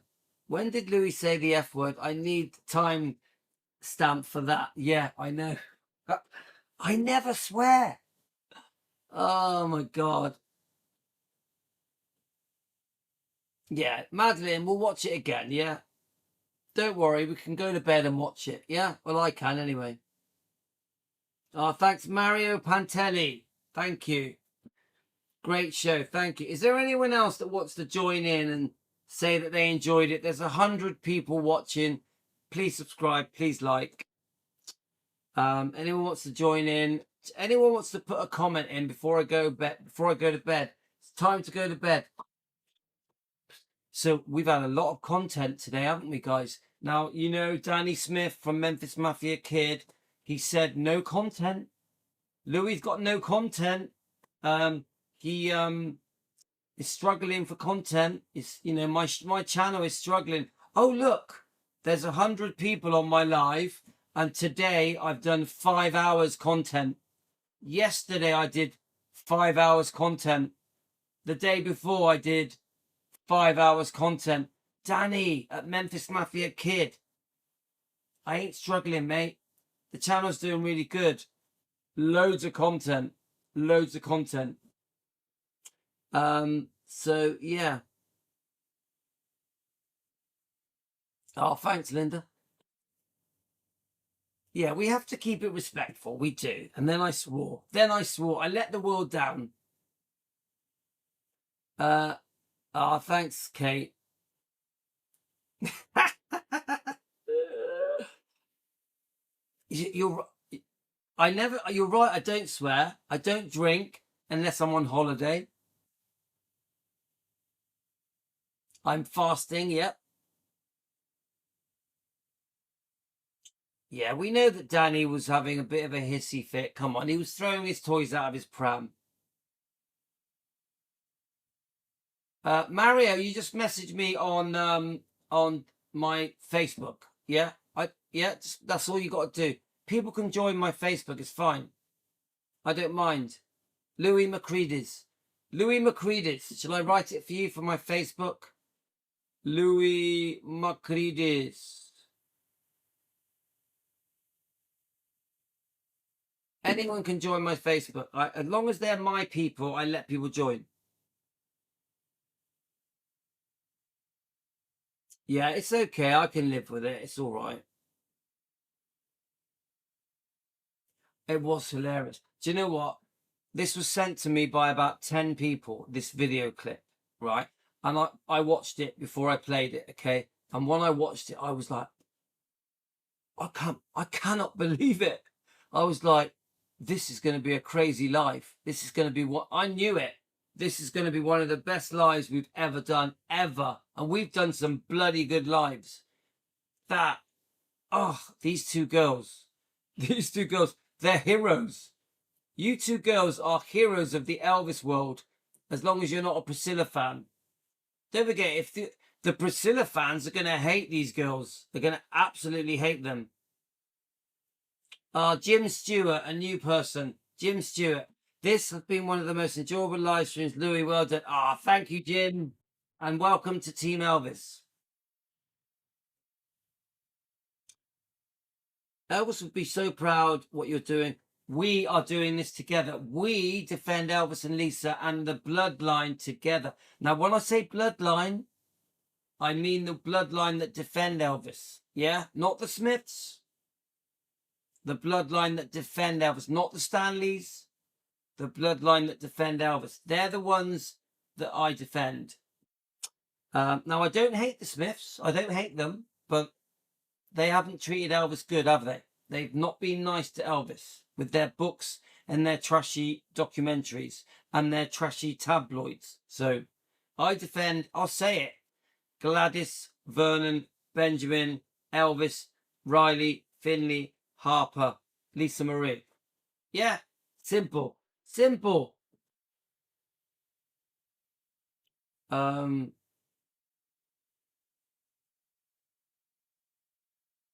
When did Louis say the F word? I need time stamp for that. Yeah, I know. I never swear. Oh my God. Yeah, Madeline, we'll watch it again, yeah? Don't worry, we can go to bed and watch it, yeah? Well, I can anyway. Oh, thanks, Mario Pantelli. Thank you. Great show, thank you. Is there anyone else that wants to join in and say that they enjoyed it? There's 100 people watching. Please subscribe, please like. Anyone wants to join in? Anyone wants to put a comment in before I go to bed? It's time to go to bed. So we've had a lot of content today, haven't we, guys? Now, you know, Danny Smith from Memphis Mafia Kid, he said no content. Louis's got no content. He is struggling for content. It's, you know, my channel is struggling. Oh, look, there's 100 people on my live. And today I've done 5 hours content. Yesterday I did 5 hours content. The day before I did 5 hours content. Danny at Memphis Mafia Kid. I ain't struggling, mate. The channel's doing really good. Loads of content. Loads of content. So yeah. Oh, thanks, Linda. Yeah, we have to keep it respectful. We do. And then I swore. I let the world down. Thanks, Kate. You're right. I don't swear. I don't drink unless I'm on holiday. I'm fasting. Yep. Yeah, we know that Danny was having a bit of a hissy fit. Come on, he was throwing his toys out of his pram. Mario, you just messaged me on my Facebook. Yeah, that's all you got to do. People can join my Facebook. It's fine. I don't mind. Louis Macreadis. Shall I write it for you for my Facebook? Louis Macreadis. Anyone can join my Facebook. As long as they're my people, I let people join. Yeah, it's okay. I can live with it. It's all right. It was hilarious. Do you know what? This was sent to me by about 10 people, this video clip, right? And I watched it before I played it, okay? And when I watched it, I was like, I cannot believe it. I was like, this is going to be a crazy life. This is going to be what I knew it. This is going to be one of the best lives we've ever done, ever. And we've done some bloody good lives. These two girls, they're heroes. You two girls are heroes of the Elvis world, as long as you're not a Priscilla fan. Don't forget, if the Priscilla fans are going to hate these girls, they're going to absolutely hate them. Jim Stewart, a new person. Jim Stewart. This has been one of the most enjoyable live streams. Louis, well done. Thank you, Jim. And welcome to Team Elvis. Elvis would be so proud what you're doing. We are doing this together. We defend Elvis and Lisa and the bloodline together. Now, when I say bloodline, I mean the bloodline that defend Elvis. Yeah? Not the Smiths. The bloodline that defend Elvis. Not the Stanleys. The bloodline that defend Elvis. They're the ones that I defend. Now, I don't hate the Smiths. I don't hate them. But they haven't treated Elvis good, have they? They've not been nice to Elvis with their books and their trashy documentaries and their trashy tabloids. So I defend, I'll say it, Gladys, Vernon, Benjamin, Elvis, Riley, Finley, Harper, Lisa Marie. Yeah, simple. Simple.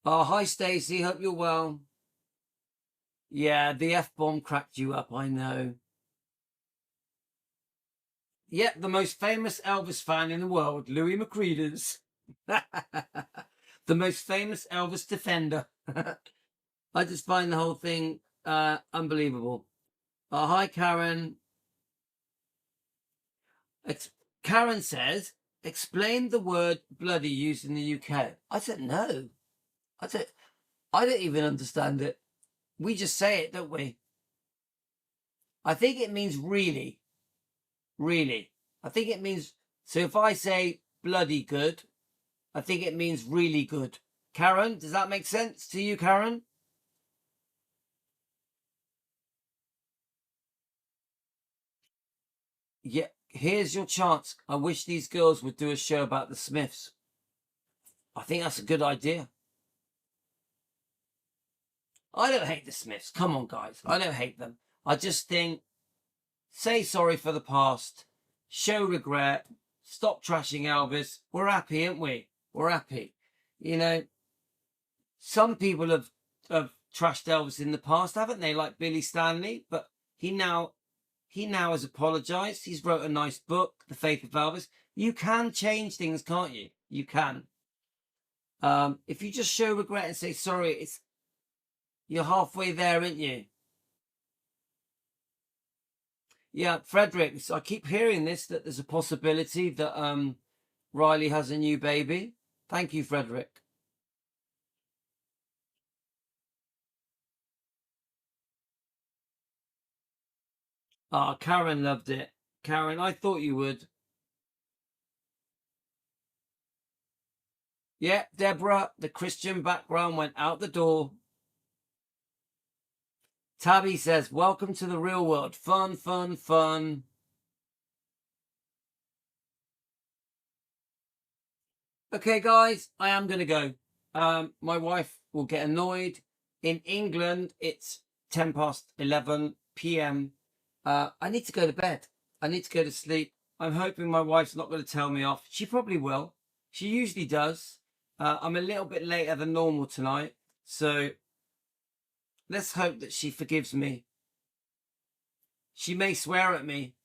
Oh, hi, Stacey. Hope you're well. Yeah, the F-bomb cracked you up, I know. Yep, the most famous Elvis fan in the world, Louis McCreeders. The most famous Elvis defender. I just find the whole thing unbelievable. Hi, Karen. Karen says, explain the word bloody used in the UK. I don't know. I don't even understand it. We just say it, don't we? I think it means really. Really. I think it means, so if I say bloody good, I think it means really good. Karen, does that make sense to you, Karen? Yeah, here's your chance. I wish these girls would do a show about the Smiths. I think that's a good idea. I don't hate the Smiths. Come on, guys. I don't hate them. I just think, say sorry for the past, show regret, stop trashing Elvis. We're happy, aren't we? We're happy. You know, some people have trashed Elvis in the past, haven't they? Like Billy Stanley, but he now has apologized. He's wrote a nice book, The Faith of Elvis. You can change things, can't you? You can. If you just show regret and say sorry, you're halfway there, aren't you? Yeah, Frederick, I keep hearing this, that there's a possibility that Riley has a new baby. Thank you, Frederick. Ah, Karen loved it. Karen, I thought you would. Yeah, Deborah, the Christian background went out the door. Tabby says, welcome to the real world. Fun, fun, fun. Okay, guys, I am going to go. My wife will get annoyed. In England, it's 11 p.m. I need to go to bed. I need to go to sleep. I'm hoping my wife's not going to tell me off. She probably will. She usually does. I'm a little bit later than normal tonight. So let's hope that she forgives me. She may swear at me.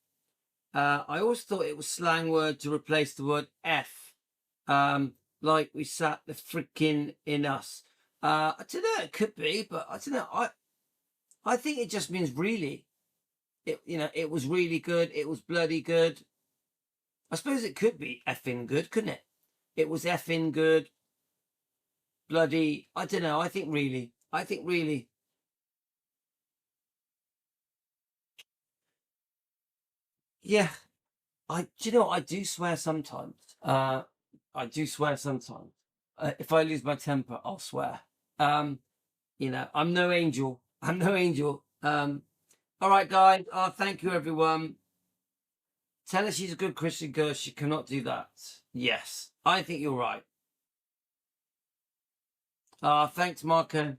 I always thought it was slang word to replace the word F. Like we sat the freaking in us. I don't know, it could be, but I don't know. I think it just means really. It was really good. It was bloody good. I suppose it could be effing good, couldn't it? It was effing good. Bloody, I don't know. I think really. Yeah. Do you know what? I do swear sometimes. I do swear sometimes. If I lose my temper, I'll swear. I'm no angel. I'm no angel. All right, guys. Thank you, everyone. Tell her she's a good Christian girl. She cannot do that. Yes, I think you're right. Thanks, Marco.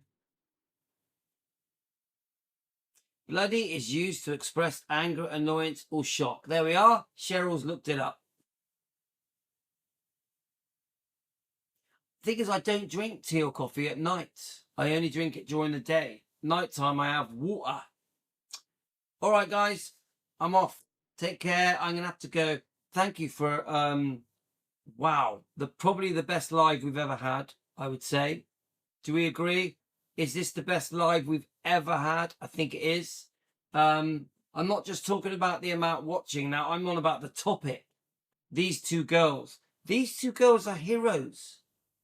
Bloody is used to express anger, annoyance, or shock. There we are. Cheryl's looked it up. Thing is, I don't drink tea or coffee at night. I only drink it during the day. Nighttime, I have water. All right, guys. I'm off. Take care. I'm going to have to go. Thank you for, wow, probably the best live we've ever had, I would say. Do we agree? Is this the best live we've ever had? I think it is. I'm not just talking about the amount watching now. I'm on about the topic. These two girls. These two girls are heroes.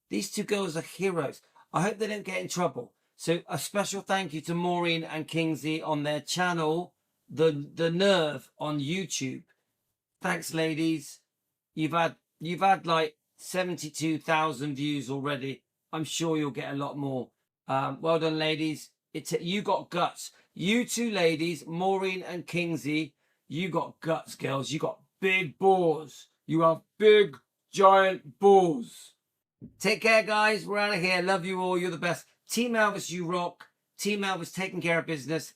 These two girls are heroes. I hope they don't get in trouble. So a special thank you to Maureen and Kingsley on their channel, The Nerve on YouTube. Thanks, ladies. You've had like 72,000 views already. I'm sure you'll get a lot more. Well done, ladies. You got guts. You two ladies, Maureen and Kingsley, you got guts, girls. You got big balls. You have big, giant balls. Take care, guys. We're out of here. Love you all. You're the best. Team Elvis, you rock. Team Elvis taking care of business.